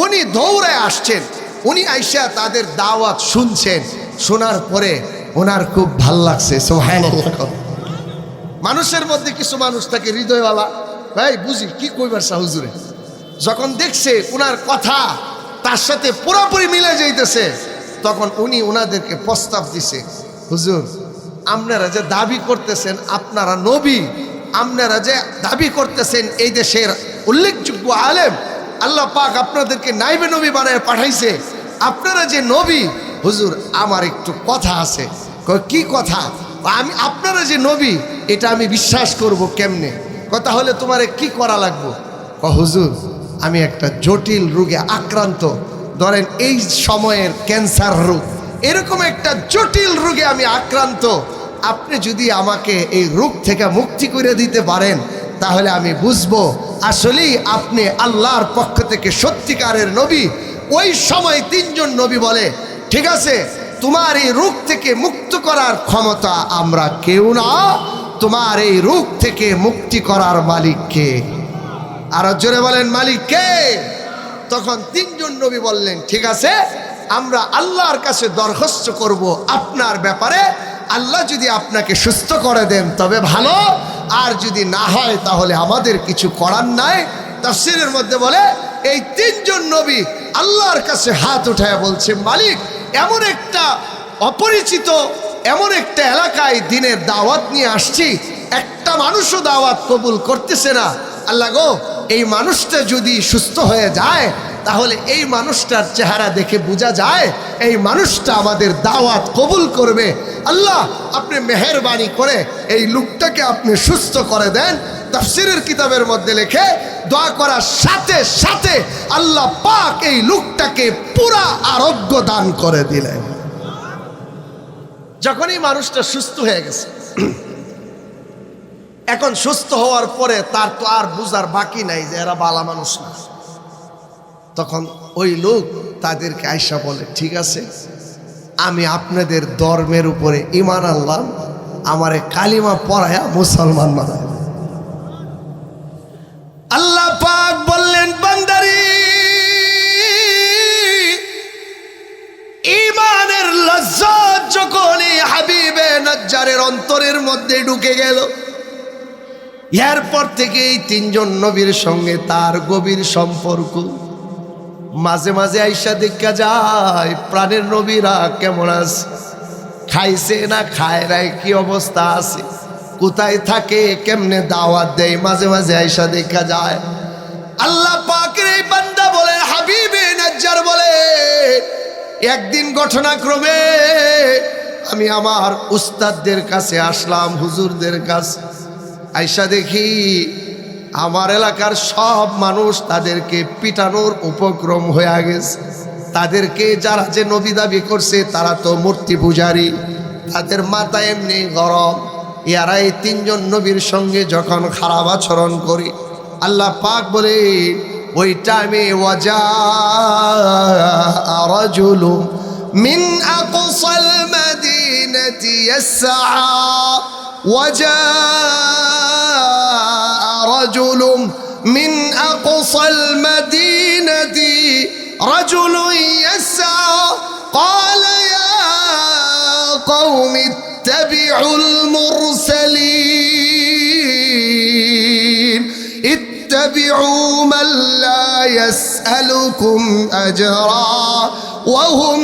উনি দৌড়ে আসছেন, উনি আইসা তাদের দাওয়াত শুনছেন। শোনার পরে ওনার খুব ভাল লাগছে। সুবহানাল্লাহ। মানুষের মধ্যে কিছু মানুষ থাকে হৃদয়ওয়ালা, ভাই বুঝি কি কইবার চা হুজুরে, যখন দেখছে ওনার কথা তার সাথে পুরোপুরি মিলে যাইতেছে, তখন উনি ওনাদেরকে প্রস্তাব দিছে, হুজুর আপনারা যে দাবি করতেছেন আপনারা নবী, আপনারা যে দাবি করতেছেন এই দেশের উল্লেখযোগ্য আলেম, আল্লাহ পাক আপনাদেরকে নাইবে নবী বানায় পাঠাইছে, আপনারা যে নবী, হুজুর আমার একটু কথা আছে। কয় কি কথা? আপনারা যে নবী এটা আমি বিশ্বাস করব কেমনে? কথা হলে তোমারে কি করা লাগবে? হুজুর আমি একটা জটিল রোগে আক্রান্ত, ধরেন এই সময়ের ক্যান্সার রোগ, এরকম একটা জটিল রোগে আমি আক্রান্ত, আপনি যদি আমাকে এই রোগ থেকে মুক্তি করে দিতে পারেন তাহলে আমি বুঝবো আসলেই আপনি আল্লাহর পক্ষ থেকে সত্যিকারের নবী। ওই সময় তিনজন নবী বলে, ঠিক আছে তোমার এই রোগ থেকে মুক্ত করার ক্ষমতা আমরা কেউ না, তোমার এই রোগ থেকে মুক্তি করার মালিক কে? আর জোরে বলেন মালিক কে? তখন তিনজন নবী বললেন, ঠিক আছে আমরা আল্লাহর কাছে দরখাস্ত করব আপনার ব্যাপারে, আল্লাহ যদি আপনাকে সুস্থ করে দেন তবে ভালো, আর যদি না হয় তাহলে আমাদের কিছু করার নাই। তাফসীরের মধ্যে বলে এই তিনজন নবী আল্লাহর কাছে হাত উঠায় বলছে, মালিক এমন একটা অপরিচিত এমন একটা এলাকায় দিনের দাওয়াত নিয়ে আসছি, একটা মানুষও দাওয়াত কবুল করতেছে না, আল্লাহ গো এই মানুষটা যদি সুস্থ হয়ে যায় তাহলে এই মানুষটার চেহারা দেখে বোঝা যায় এই মানুষটা আমাদের দাওয়াত কবুল করবে। আল্লাহ আপনি মেহেরবানি করে এই লোকটাকে আপনি সুস্থ করে দেন। তাফসীরের কিতাবের মধ্যে লেখে দোয়া করার সাথে সাথে আল্লাহ পাক এই লোকটাকে পুরা আরোগ্য দান করে দিলেন। যখনই মানুষটা সুস্থ হয়ে গেছে, এখন সুস্থ হওয়ার পরে তার তো আর বুঝার বাকি নাই যে এরা বালা মানুষ না, তখন ওই লোক তাদেরকে আয়সা বলে, ঠিক আছে আমি আপনাদের ধর্মের উপরে ঈমান আনলাম, আমারে কালিমা পড়ায়া মুসলমান বানায়। আল্লাহ পাক বললেন, বান্দারি ঈমানের লজ্জত যখন এই হাবিবে নাজ্জারের অন্তরের মধ্যে ঢুকে গেল, এরপর থেকে এই তিনজন নবীর সঙ্গে তার গভীর সম্পর্ক। মাঝে মাঝে আইসা দেখা যায় প্রাণের নবীরা কেমন আছে, খাইছে না খায় নাই, কি অবস্থা আছে, কোথায় থাকে, কেমনে দাওয়াত দেয়, মাঝে মাঝে আইসা দেখা যায়। আল্লাহ পাকের এই বান্দা বলে, হাবিবে নাজ্জার বলে, একদিন ঘটনাক্রমে আমি আমার উস্তাদদের কাছে আসলাম, হুজুরদের কাছে আইসা দেখি আমার এলাকার সব মানুষ তাদেরকে পিটানোর উপক্রম হয়ে গেছে। তাদেরকে যারা যে নবী দাবি করছে তারা তো মূর্তি পূজারী, তাদের মাথা এমনি গরম। এরা এই তিনজন নবীর সঙ্গে যখন খারাপ আচরণ করি, আল্লাহ পাক বলে ওই টাইমে ওয়াজা রাজুলুম মিন আকসাল মাদিনাতি ইয়াসআ ওয়াজা رجل من أقصى المدينة رجل يسعى قال يا قوم اتبعوا المرسلين اتبعوا من لا يسألكم أجرا وهم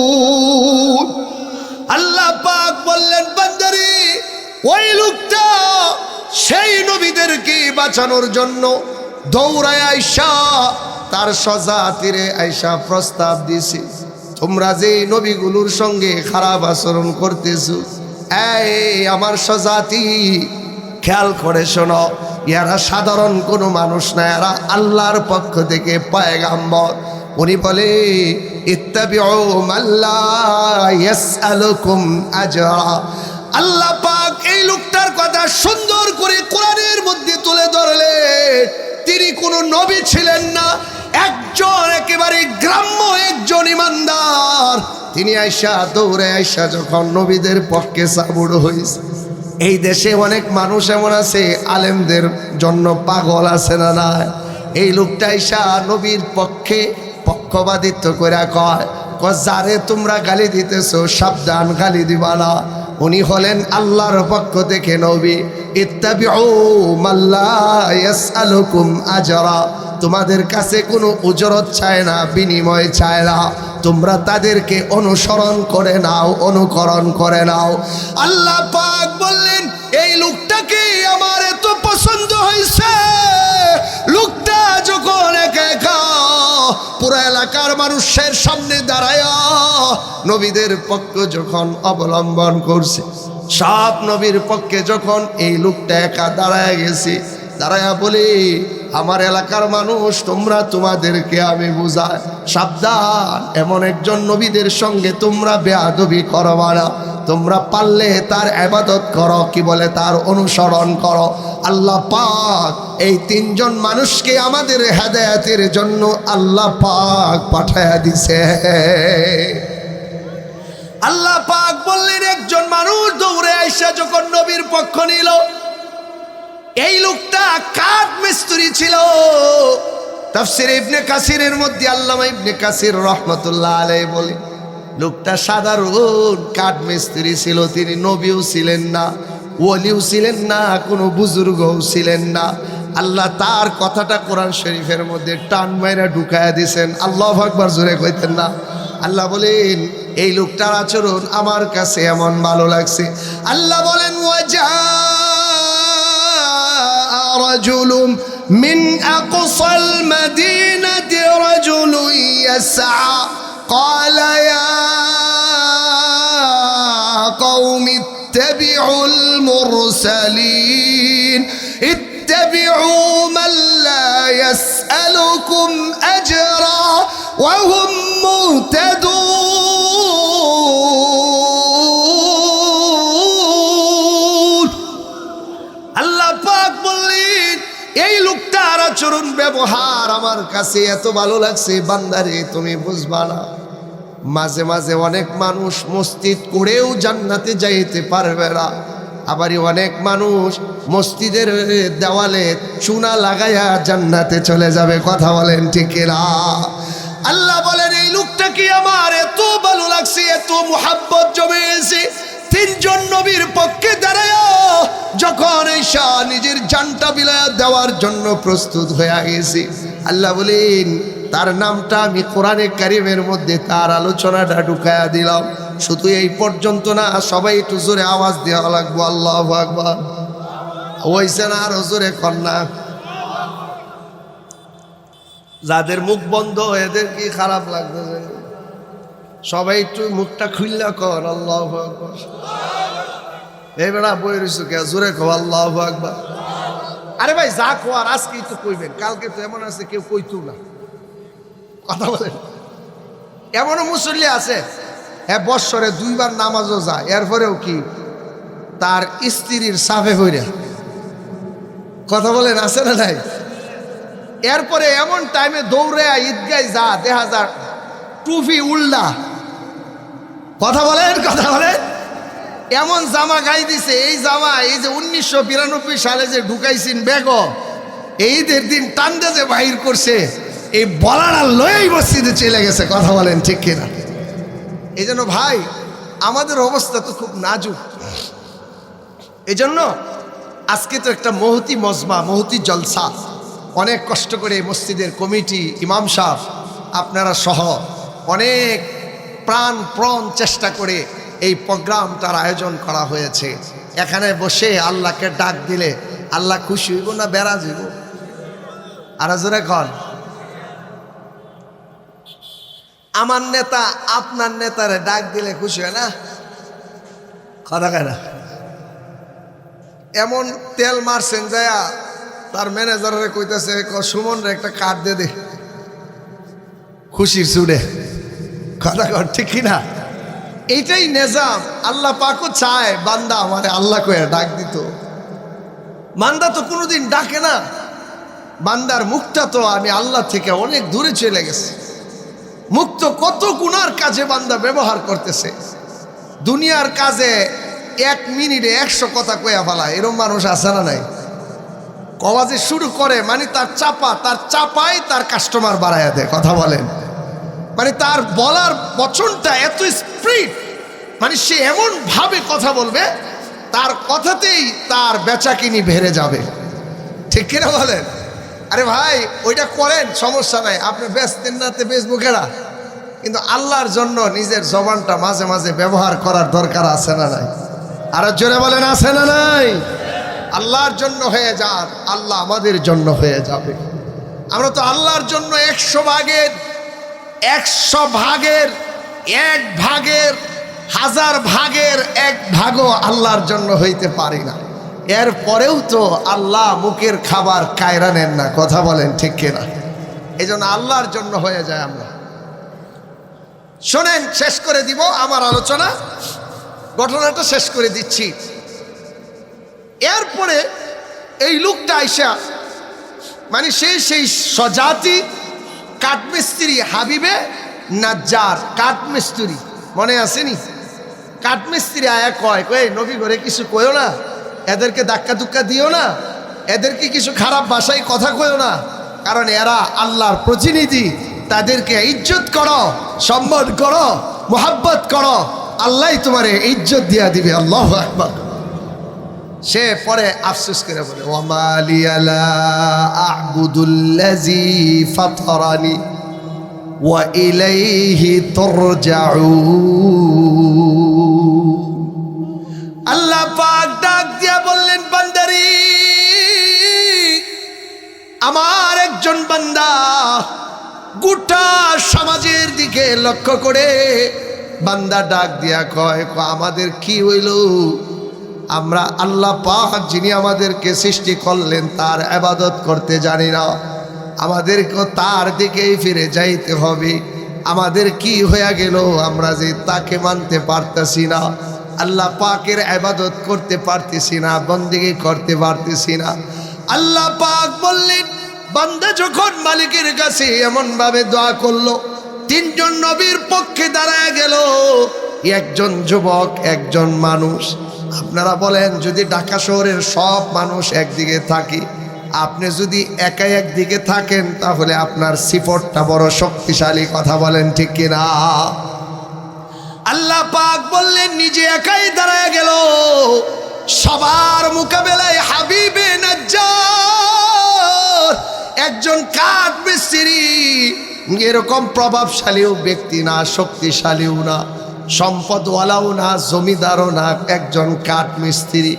مهتدون আল্লাহ পাক বললেন, বান্দারি ওই লোকটা সেই নবীদেরকে বাঁচানোর জন্য দৌড়ায় আইসা তার স্বজাতিরে আইসা প্রস্তাব দিছে, তোমরা যে নবীগুলোর সঙ্গে খারাপ আচরণ করতেছো, এই আমার স্বজাতি খেয়াল করে শোনো, এরা সাধারণ কোনো মানুষ না, এরা আল্লাহর পক্ষ থেকে পয়গাম্বর। উনি বলে, ইত্তাবিউ মাল্লা ইয়াসআলুকুম আজরা। আল্লাহ পাক এই লোকটার কথা সুন্দর করে কোরআনের মধ্যে তুলে ধরলে, তিনি কোনো নবী ছিলেন না, একজন একেবারে গ্রাম্য একজন ইমানদার। তিনি আইসা দৌড়ে আইসা যখন নবীদের পক্ষে সাবুড় হয়েছে। এই দেশে অনেক মানুষ এমন আছে আলেমদের জন্য পাগল আছে না, না এই লোকটা ঈশা নবীর পক্ষে পক্ষপাতিত্ব করে কয় যারে তোমরা গালি দিতেছো সাবধান, গালি দিবা না। উনি হলেন আল্লাহর পক্ষ থেকে নবী। ইত্তাবিউ মাল্লা ইয়াসআলুকুম আজরা, তোমাদের কাছে কোনো উজরত চায় না, বিনিময় চায় না, তোমরা তাদেরকে অনুসরণ করে নাও, অনুকরণ করে নাও। আল্লাহ পাক বললেন এই লোকটাকে আমার এত পছন্দ হয়েছে, লোকটা যখন একা একা পুরো এলাকার মানুষের সামনে দাঁড়ায় নবীদের পক্ষ যখন অবলম্বন করছে, সব নবীর পক্ষে যখন এই লোকটা একা দাঁড়ায় গেছে, দাঁড়ায়া বলি আমার এলাকার মানুষ তোমরা, তোমাদেরকে আমি বুঝাই সাবধান, এমন একজন নবীদের সঙ্গে তোমরা বেয়াদবি করবা না। তোমরা পারলে তার ইবাদত করো, কি বলে তার অনুসরণ করো। আল্লাহ পাক এই তিনজন মানুষকে আমাদের হেদায়েতের জন্য আল্লাহ পাক পাঠায়া দিছে। আল্লাহ পাক বললেন একজন মানুষ দৌড়ে আইসা যখন নবীর পক্ষ নিল, এই লোকটা কাঠ মিস্ত্রি ছিল। তাফসীর ইবনে কাসিরের মধ্যে আল্লামা ইবনে কাসির রাহমাতুল্লাহ আলাইহি বলে লোকটা সাধারণ কাঠ মিস্ত্রি ছিল, তিনি নবীও ছিলেন না, ওলিও ছিলেন না, কোনো বুজুর্গও ছিলেন না। আল্লাহ তার কথাটা কোরআন শরীফের মধ্যে টান মাইরা ঢুকায়া দিয়েছেন। আল্লাহু আকবার, জোরে কইতেন না। আল্লাহ বলেন এই লোকটার আচরণ আমার কাছে এমন ভালো লাগছে। আল্লাহ বলেন ওয়াজা رجل من أقصى المدينة رجل يسعى قال يا قوم اتبعوا المرسلين اتبعوا من لا يسألكم أجرا وهم مهتدون। আল্লাহ পাক বললেন এই লোকটার আচরণ ব্যবহার আমার কাছে এত ভালো লাগছে, বান্দারে তুমি বুঝবা না। মাঝে মাঝে অনেক মানুষ মসজিদ করেও জান্নাতে যাইতে পারবে না, আবার অনেক মানুষ মসজিদের দেওয়ালে চুনা লাগাইয়া জান্নাতে চলে যাবে। কথা বলেন ঠিক না? আল্লাহ বলেন এই লোকটা কি আমার এত ভালো লাগছে, এত মুহাব্বত জমেছে। তিনজন নবীর পক্ষে দাঁড়ায় যখন ঈশা নিজের জানটা বিলায়া দেওয়ার জন্য প্রস্তুত হয়ে গেছে, আল্লাহ বলেন তার নামটা আমি কোরআনে কারিমের মধ্যে তার আলোচনাটা ঢুকায়া দিলাম। শুধু এই পর্যন্ত না, সবাই একটু জোরে আওয়াজ দেওয়া লাগবো আল্লাহু আকবার। হইছে না? আর জোরে কন্যা। যাদের মুখ বন্ধ এদের কি খারাপ লাগতেছে? সবাই একটু মুখটা খুললা কর আল্লাহু আকবার। এই বেড়া বই রইছো কে? জোরে কও আল্লাহু আকবার। আরে ভাই যা কোয়ার আজকেই তো কইবেন, কালকে তো এমন আছে কেউ কইতো না। কথা বলেন। এমনও মুসল্লি আছে হ্যাঁ বৎসরে 2 বার নামাজও যায়, এরপরেও কি তার স্ত্রীর সাফে হইরা। কথা বলেন, আছে না নাই? এরপরে এমন টাইমে দৌড়ে ঈদগায় যা দেখা যায় টুপি উল্লা। কথা বলেন, কথা বলেন। এমন জামা গাই দিছে, এই জামা এই যে 1992 সালে যে ঢুকাইছেন বেগ, এইদের দিন টান্দে যে বাহির করছে, এই বলাটা লয়েই মসজিদে চলে গেছে। কথা বলেন ঠিক কিনা? এই জন্য ভাই আমাদের অবস্থা তো খুব নাজুক। এই জন্য আজকে তো একটা মহতি মজমা, মহতি জলসা, অনেক কষ্ট করে মসজিদের কমিটি, ইমাম সাহেব আপনারা সহ অনেক প্রাণপণ চেষ্টা করে এই প্রোগ্রামটার আয়োজন করা হয়েছে। এখানে বসে আল্লাহকে ডাক দিলে আল্লাহ খুশি হইব না বেড়াজ হইব? আর জোরে কন। আমার নেতা আপনার নেতারে ডাক দিলে খুশি হয় না? কথা কয় না? এমন তেল মারছেন যায় তার ম্যানেজারে কইতেছে সুমন রে একটা কার্ড দে দে, খুশির চুড়ে। কথা কর ঠিক কিনা? এইটাই নিজাম। আল্লাহ পাকও চায় বান্দা আমারে আল্লাহ কয়ে ডাক দিত। বান্দা তো কোনোদিন ডাকে না, বান্দার মুখটা তো আমি আল্লাহ থেকে অনেক দূরে চলে গেছে। মুক্ত কত গুনার কাজে বান্দা ব্যবহার করতেছে। দুনিয়ার কাজে 1 মিনিটে 100 কথা কয়া ফেলা, এরকম মানুষ আছে না নাই? কওয়াজে শুরু করে মানে তার চাপাই তার কাস্টমার বাড়াইয়া দেয়। কথা বলেন, মানে তার বলার বচনটা এত স্পিড, মানে সে এমন ভাবে কথা বলবে তার কথাতেই তার বেচাকিনি বেড়ে যাবে। ঠিক কিনা বলেন? আরে ভাই ওইটা করেন, সমস্যা নাই, আপনি বেচতেন না তে বেচবো কেনা, কিন্তু আল্লাহর জন্য নিজের জবানটা মাঝে মাঝে ব্যবহার করার দরকার আছে না নাই? আর জোরে বলেন আছে না নাই? আল্লাহর জন্য হয়ে যান, আল্লাহ আমাদের জন্য হয়ে যাবে। আমরা তো আল্লাহর জন্য 100 ভাগের 1 ভাগের 1000 ভাগের 1 ভাগও আল্লাহর জন্য হইতে পারি না। এরপরেও তো আল্লাহ মুখের খাবার কায়রা নেন না। কথা বলেন ঠিক কিনা? এই জন্য আল্লাহর জন্য হয়ে যায় আমরা। শোনেন, শেষ করে দিব আমার আলোচনা, ঘটনাটা শেষ করে দিচ্ছি। এরপরে এই লোকটা আইসা মানে সেই স্বজাতি কাঠমিস্ত্রি হাবিবে নাজ্জার কাঠমিস্ত্রি, মনে আসেনি? কাঠমিস্ত্রি আয়া কয় নবী ঘরে কিছু কইও না, এদেরকে ধাক্কা ধুক্কা দিও না, এদেরকে কিছু খারাপ ভাষায় কথা কইও না, কারণ এরা আল্লাহর প্রতিনিধি, তাদেরকে ইজ্জত করো, সম্মান করো, মোহাব্বত করো, আল্লাহ তোমারে ইজ্জত দিয়া দিবে। আল্লাহু আকবার। সে পরে আফসোস করে বলে, ওয়ামা লিয়া লা আ'বুদুল্লাযী ফাতারানি ওয়া ইলাইহি তুরজাউন। আল্লাহ পাক ডাক দিয়া বললেন, বান্দারি, আমার একজন বান্দা গোটা সমাজের দিকে লক্ষ্য করে বান্দা ডাক দিয়া কয়, আমাদের কি হইল? আমরা আল্লাহ পাক যিনি আমাদেরকে সৃষ্টি করলেন তার ইবাদত করতে জানি না, আমাদেরকে তার দিকেই ফিরে যাইতে হবে। আমাদের কি হয়ে গেল? আমরা যে তাকে মানতে পারতেছি না, আল্লাহ পাকের ইবাদত করতে পারতেছি না, বন্দেগী করতে পারতেছি না। আল্লাহ পাক বললেন, বান্দা যখন মালিকের কাছে এমন ভাবে দোয়া করলো, 3 জন নবীর পক্ষে দাঁড়ায় গেল, একজন যুবক, একজন মানুষ। আপনারা বলেন, যদি ঢাকা শহরের সব মানুষ একদিকে থাকে, আপনি যদি একাই একদিকে থাকেন, তাহলে আপনার সিফতটা বড় শক্তিশালী। কথা বলেন ঠিক কিনা? আল্লাহ পাক বললেন, নিজে একাই দাঁড়ায় গেল, সবার মোকাবেলায় হাবিবে নাজ্জার একজন কাঠ মিস্ত্রি, এরকম প্রভাবশালীও ব্যক্তি না, শক্তিশালীও না, সম্পদওয়ালাও না, জমিদারও না, একজন কাঠ মিস্ত্রি,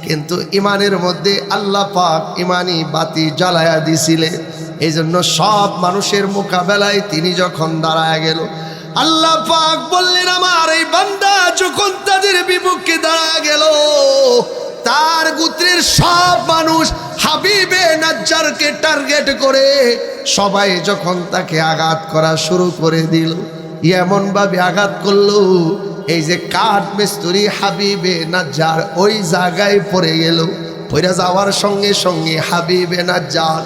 কিন্তু ইমানের মধ্যে আল্লাহ পাক ইমানি বাতি জ্বালায়া দিছিলেন। এই জন্য সব মানুষের মোকাবেলায় তিনি যখন দাঁড়ায় গেল, আল্লাহ পাক বললেন, আমার এই বান্দা যখন তাদের বিপক্ষে দাঁড়ায় গেল, তার গোত্রের সব মানুষ হাবিবে নাজ্জারকে টার্গেট করে সবাই যখন তাকে আঘাত করা শুরু করে দিল, এমন ভাবে আঘাত করলো, এই যে কাঠ মিস্ত্রি হাবিবে নাজ্জার ওই জায়গায় পড়ে গেল। পড়ে যাওয়ার সঙ্গে সঙ্গে হাবিবে নাজ্জার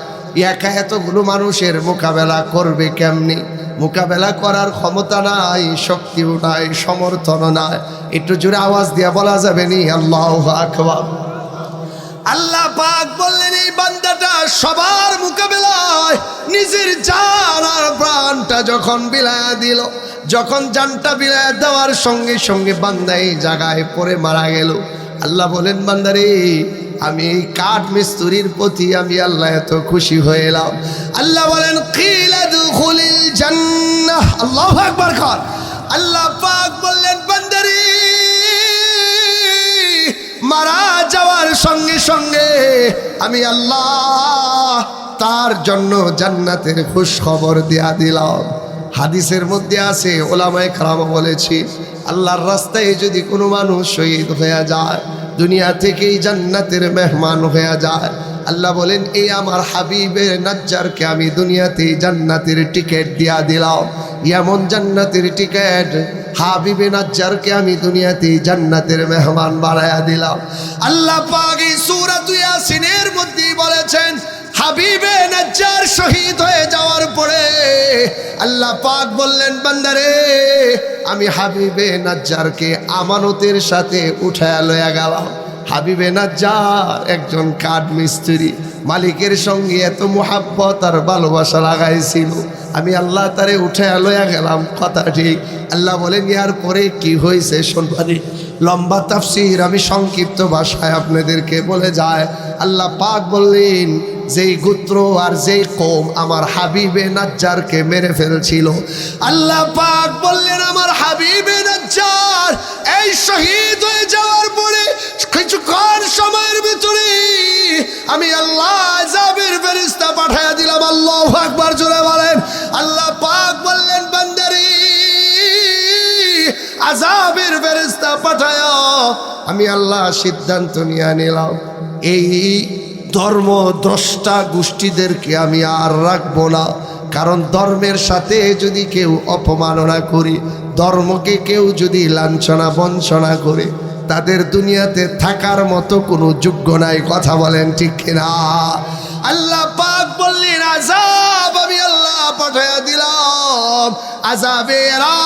একা এতগুলো মানুষের মোকাবেলা করবে কেমনি? মোকাবেলা করার ক্ষমতা নাই, শক্তিও নাই, সমর্থন নাই। একটু জোরে আওয়াজ দিয়ে বলা যাবে নি আল্লাহু আকবার? আল্লাহ পাক বললেন, এই বান্দাটা সবার মোকাবেলায় নিজের জান আর প্রাণটা যখন বিলায়া দিল, যখন জানটা বিলায়া দেওয়ার সঙ্গে সঙ্গে বান্দা এই জায়গায় পড়ে মারা গেল। আল্লাহ বলেন, বান্দারে, আমি এই কাঠ মিস্ত্রির প্রতি আমি আল্লাহ এত খুশি হয়ে এলাম। আল্লাহ বলেন, কিলা দুখুলিল জান্নাহ। আল্লাহু আকবার কর। আল্লাহ পাক বললেন, বান্দারে, মারা যাওয়ার সঙ্গে সঙ্গে আমি আল্লাহ তার জন্য জান্নাতের খুশ খবর দেয়া দিলাম। হাদিসের মধ্যে আছে, ওলামায়ে কেরাম বলেছি, আল্লাহর রাস্তায় যদি কোনো মানুষ শহীদ হয়ে যায়, দুনিয়া থেকেই জান্নাতের মেহমান হয়ে যায়, আল্লাহ বলেন, এই আমার হাবিবে নাজ্জারকে আমি দুনিয়াতেই জান্নাতের টিকিট দিয়া দিলাম। এমন জান্নাতের টিকিট হাবিবে নাজ্জারকে আমি দুনিয়াতেই জান্নাতের মেহমান বানায়া দিলাম। আল্লাহ পাক এই সূরা ইয়াসিনের মধ্যে বলেছেন, হাবিবে নাজ্জার শহীদ হয়ে যাওয়ার পরে আল্লাহ পাক বললেন, বান্দারে, আমি হাবিবে নাজ্জারকে আমানতের সাথে উঠায়া লয়া গেলাম। হাবিবে নাজ্জার একজন কাঠ মিস্ত্রি, মালিকের সঙ্গে এত মোহাব্বত আর ভালোবাসা লাগাইছিল। আমি আল্লাহ তারে উঠে লইয়া গেলাম, কথা ঠিক। আল্লাহ বলেন ইয়ার পরে কি হয়েছে শুনবানি। লম্বা তাফসীর আমি সংক্ষিপ্ত ভাষায় আপনাদেরকে বলে যায়। আল্লাহ পাক বললেন, যেই গোত্র আর যেই কওম আমার হাবিবে নাজ্জারকে মেরে ফেলছিল, আল্লাহ পাক বললেন আমার হাবিবে নাজ্জার এই শহীদ হয়ে যাওয়ার পরে কিছুক্ষণ সময়ের ভিতরে আমি আল্লাহ আযাবের ফেরেশতা পাঠায়া দিলাম। আল্লাহু আকবার, জোরে বলেন। আল্লাহ পাক বললেন বান্দারে আযাবের ফেরেশতা পাঠায়া আমি আল্লাহ সিদ্ধান্ত নিয়ে নিলাম, এই ধর্মদ্রষ্টা গোষ্ঠীদেরকে আমি আর রাখবো না। কারণ ধর্মের সাথে যদি কেউ অপমাননা করি, ধর্মকে কেউ যদি লাঞ্ছনা বঞ্চনা করে, তাদের দুনিয়াতে থাকার মতো কোনো যোগ্য নাই। কথা বলেন ঠিক কিনা? আল্লাহ পাক বললেন আযাব আমি আল্লাহ পাঠায়া দিলাম। আযাবে এরা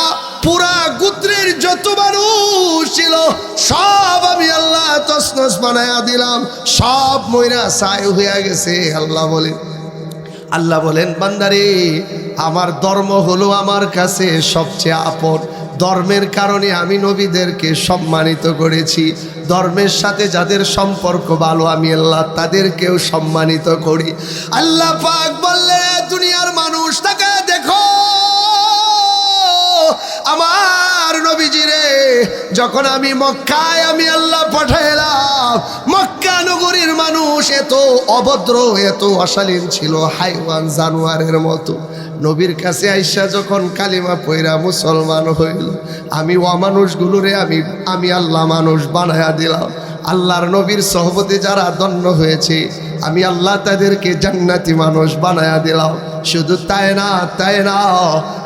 পুরা গোত্রের যত মানুষ ছিল সব আমি আল্লাহ তছনছ বানায়া দিলাম, সব মইরা ছাই হয়ে গেছে। আল্লাহ বলেন বান্দারে আমার ধর্ম হলো আমার কাছে সবচেয়ে আপন। ধর্মের কারণে আমি নবীদেরকে সম্মানিত করেছি। ধর্মের সাথে যাদের সম্পর্ক ভালো আমি আল্লাহ তাদেরকেও সম্মানিত করি। আল্লাহ পাক বললেন দুনিয়ার মানুষ তাকে দেখো, আমার নবীজিরে যখন আমি মক্কায় আমি আল্লাহ পাঠাইলাম, মক্কা নগরীর মানুষ এত অভদ্র এত অশালীন ছিল, হাইওয়ান জানোয়ারের মতো। নবীর কাছে আইসা যখন কালিমা পয়রা মুসলমান হইল, আমি অমানুষগুলোরে আমি আল্লাহ মানুষ বানায়া দিলাম। আল্লাহর নবীর সহবতে যারা ধন্য হয়েছে আমি আল্লাহ তাদেরকে জান্নাতি মানুষ বানায়া দিলাম। শুধু তাই না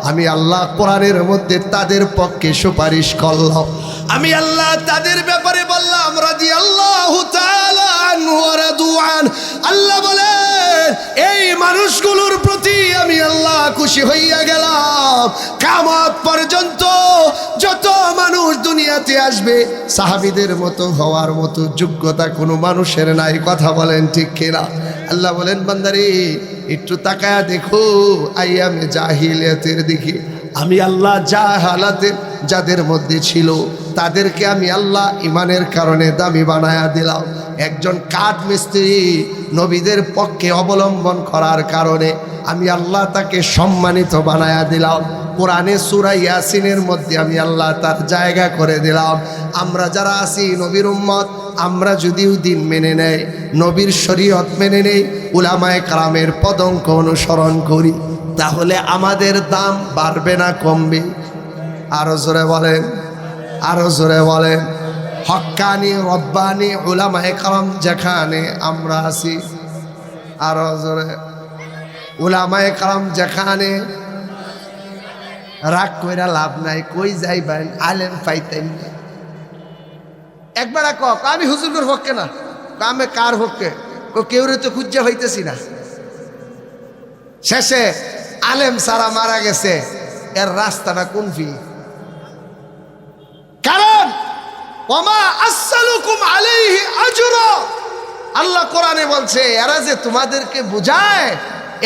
আমি আল্লাহ কোরআনের মধ্যে তাদের পক্ষে সুপারিশ করলাম। আমি আল্লাহ তাদের ব্যাপারে বললাম রাদিয়াল্লাহু তাআলা আনহু ওয়া রাদু আন। আল্লাহ বলেন এই মানুষগুলোর প্রতি আমি আল্লাহ খুশি হইয়া গেলাম। কিয়ামত পর্যন্ত যত মানুষ দুনিয়াতে আসবে সাহাবীদের মতো হওয়ার মতো যোগ্যতা কোনো মানুষের নাই। কথা বলেন ঠিক কিনা? আল্লাহ বলেন বান্দারে একটু তাকায়া দেখো আইয়ামে জাহিলিয়াতের দিকে। আমি আল্লাহ জাহালাতে যাদের মধ্যে ছিল তাদেরকে আমি আল্লাহ ইমানের কারণে দামি বানায়া দিলাম। একজন কাঠ মিস্ত্রি নবীদের পক্ষে অবলম্বন করার কারণে আমি আল্লাহ তাকে সম্মানিত বানায়া দিলাম। কোরআনে সূরা ইয়াসিনের মধ্যে আমি আল্লাহ তার জায়গা করে দিলাম। আমরা যারা আছি নবীর উম্মত, আমরা যদিও দিন মেনে নেই, নবীর শরীয়ত মেনে নেই, উলামায়ে কেরামের পদঙ্ক অনুসরণ করি, তাহলে আমাদের দাম বাড়বে না কমবে? আরো জোরে বলেন, আরো জোরে বলেন। হক্কানি রব্বানি উলামায়ে কেরাম যেখানে আমরা আছি, আরো জোরে, উলামায়ে কেরাম যেখানে, রাগ কইরা লাভ নাই, কই যাইবেন আলেম পাইতেন না। একবার কক আমি হুজুরের পক্ষে না, আমি কার পক্ষে? কেউরে তো খুঁজে হইতেছি না। শেষে আলেম সারা মারা গেছে, এর রাস্তাটা কোন ফি? কারণ ওমা আসসালুকুম আলাইহি আজরা, আল্লাহ কোরআনে বলছে এরা যে তোমাদেরকে বুঝায়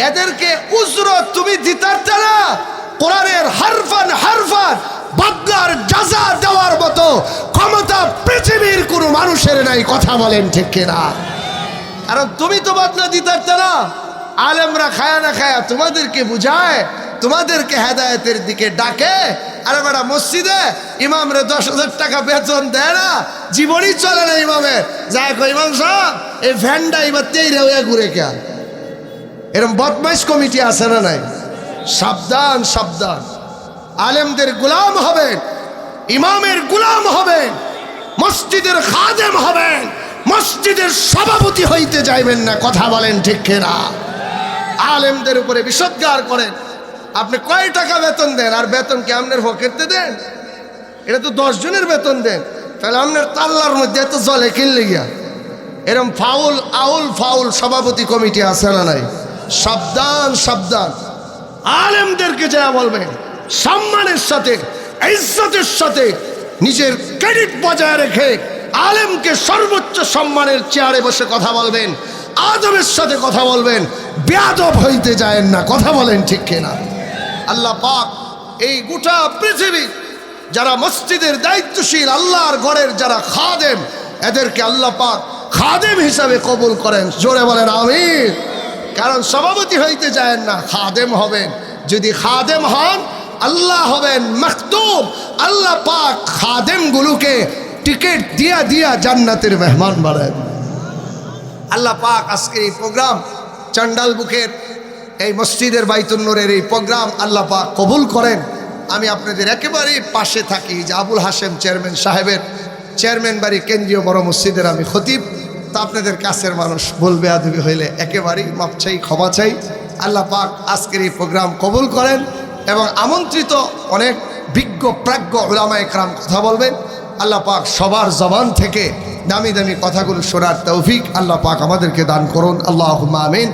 এদেরকে উজরত তুমি দিতে না। কোরআনের হারফান হারফান বদলার জাযা দেওয়ার মতো ক্ষমতা পৃথিবীর কোনো মানুষের নাই। কথা বলেন ঠিক কিনা? কারণ তুমি তো বদলা দিতে না। আলেমরা খায়া না খায়া তোমাদেরকে বুঝায়, তোমাদেরকে হেদায়েতের দিকে ডাকে। আরে বেটা মসজিদে ইমামরে 10,000 টাকা বেতন দেয় না, জীবনই চলে না ইমামের। যাই কো ইমাম সাহেব এই ভ্যানটা এবার তেইরে হইয়া ঘুরে কে? এরকম বদমাইশ কমিটি আছে না নাই? সাবধান সাবধান। আলেমদের গোলাম হবেন, ইমামের গোলাম হবেন, মসজিদের খাদেম হবেন, মসজিদের সভাপতি হইতে যাইবেন না। কথা বলেন ঠিক কিনা? আলেমদের উপরে বিষোদ্গার করেন। আপনি কয় টাকা বেতন দেন? আর বেতন কি আপনার পকেটে দেন? এটা তো 10 জনের বেতন দেন, তাহলে আপনার তাল্লার মধ্যে এত জলে কিনলে গিয়া। এরকম ফাউল আউল ফাউল সভাপতি কমিটি আছে না নাই? সাবধান সাবধান। আলেমদেরকে যা বলবেন সম্মানের সাথে ইজ্জতের সাথে নিজের ক্রেডিট বজায় রেখে আলেমকে সর্বোচ্চ সম্মানের চেয়ারে বসে কথা বলবেন, আদবের সাথে কথা বলবেন, বেয়াদব হইতে যায়েন না। কথা বলেন ঠিক কিনা? আল্লাহ পাক এই গোটা পৃথিবী যারা মসজিদের দায়িত্বশীল, আল্লাহর ঘরের যারা খাদেম, এদেরকে আল্লাহ পাক খাদেম হিসাবে কবুল করেন। জোরে বলেন আমিন। কারণ সভাপতি হইতে যায়েন না, খাদেম হবেন। যদি খাদেম হন, আল্লাহ হবেন মাখতুম। আল্লাহ পাক খাদেমগুলোকে টিকিট দিয়া দিয়া জান্নাতের মেহমান বানায়। আল্লাহ পাক আজকের এই প্রোগ্রাম, চান্ডাল বুকের এই মসজিদের বাইতুন নূরের এই প্রোগ্রাম আল্লাহ পাক কবুল করেন। আমি আপনাদের একেবারেই পাশে থাকি, যে আবুল হাশেম চেয়ারম্যান সাহেবের চেয়ারম্যান বাড়ি কেন্দ্রীয় বড় মসজিদের আমি খতিব। তা আপনাদের কাছের মানুষ বলবে আদবি হইলে একেবারেই মাপ চাই, ক্ষমা চাই। আল্লাহ পাক আজকের এই প্রোগ্রাম কবুল করেন এবং আমন্ত্রিত অনেক বিজ্ঞ প্রাজ্ঞ উলামায়ে কেরাম কথা বলবেন। আল্লাহ পাক সবার জবান থেকে দামি দামি কথাগুলো শোনার তৌফিক আল্লাহ পাক আমাদেরকে দান করুন। আল্লাহুম্মা আমিন।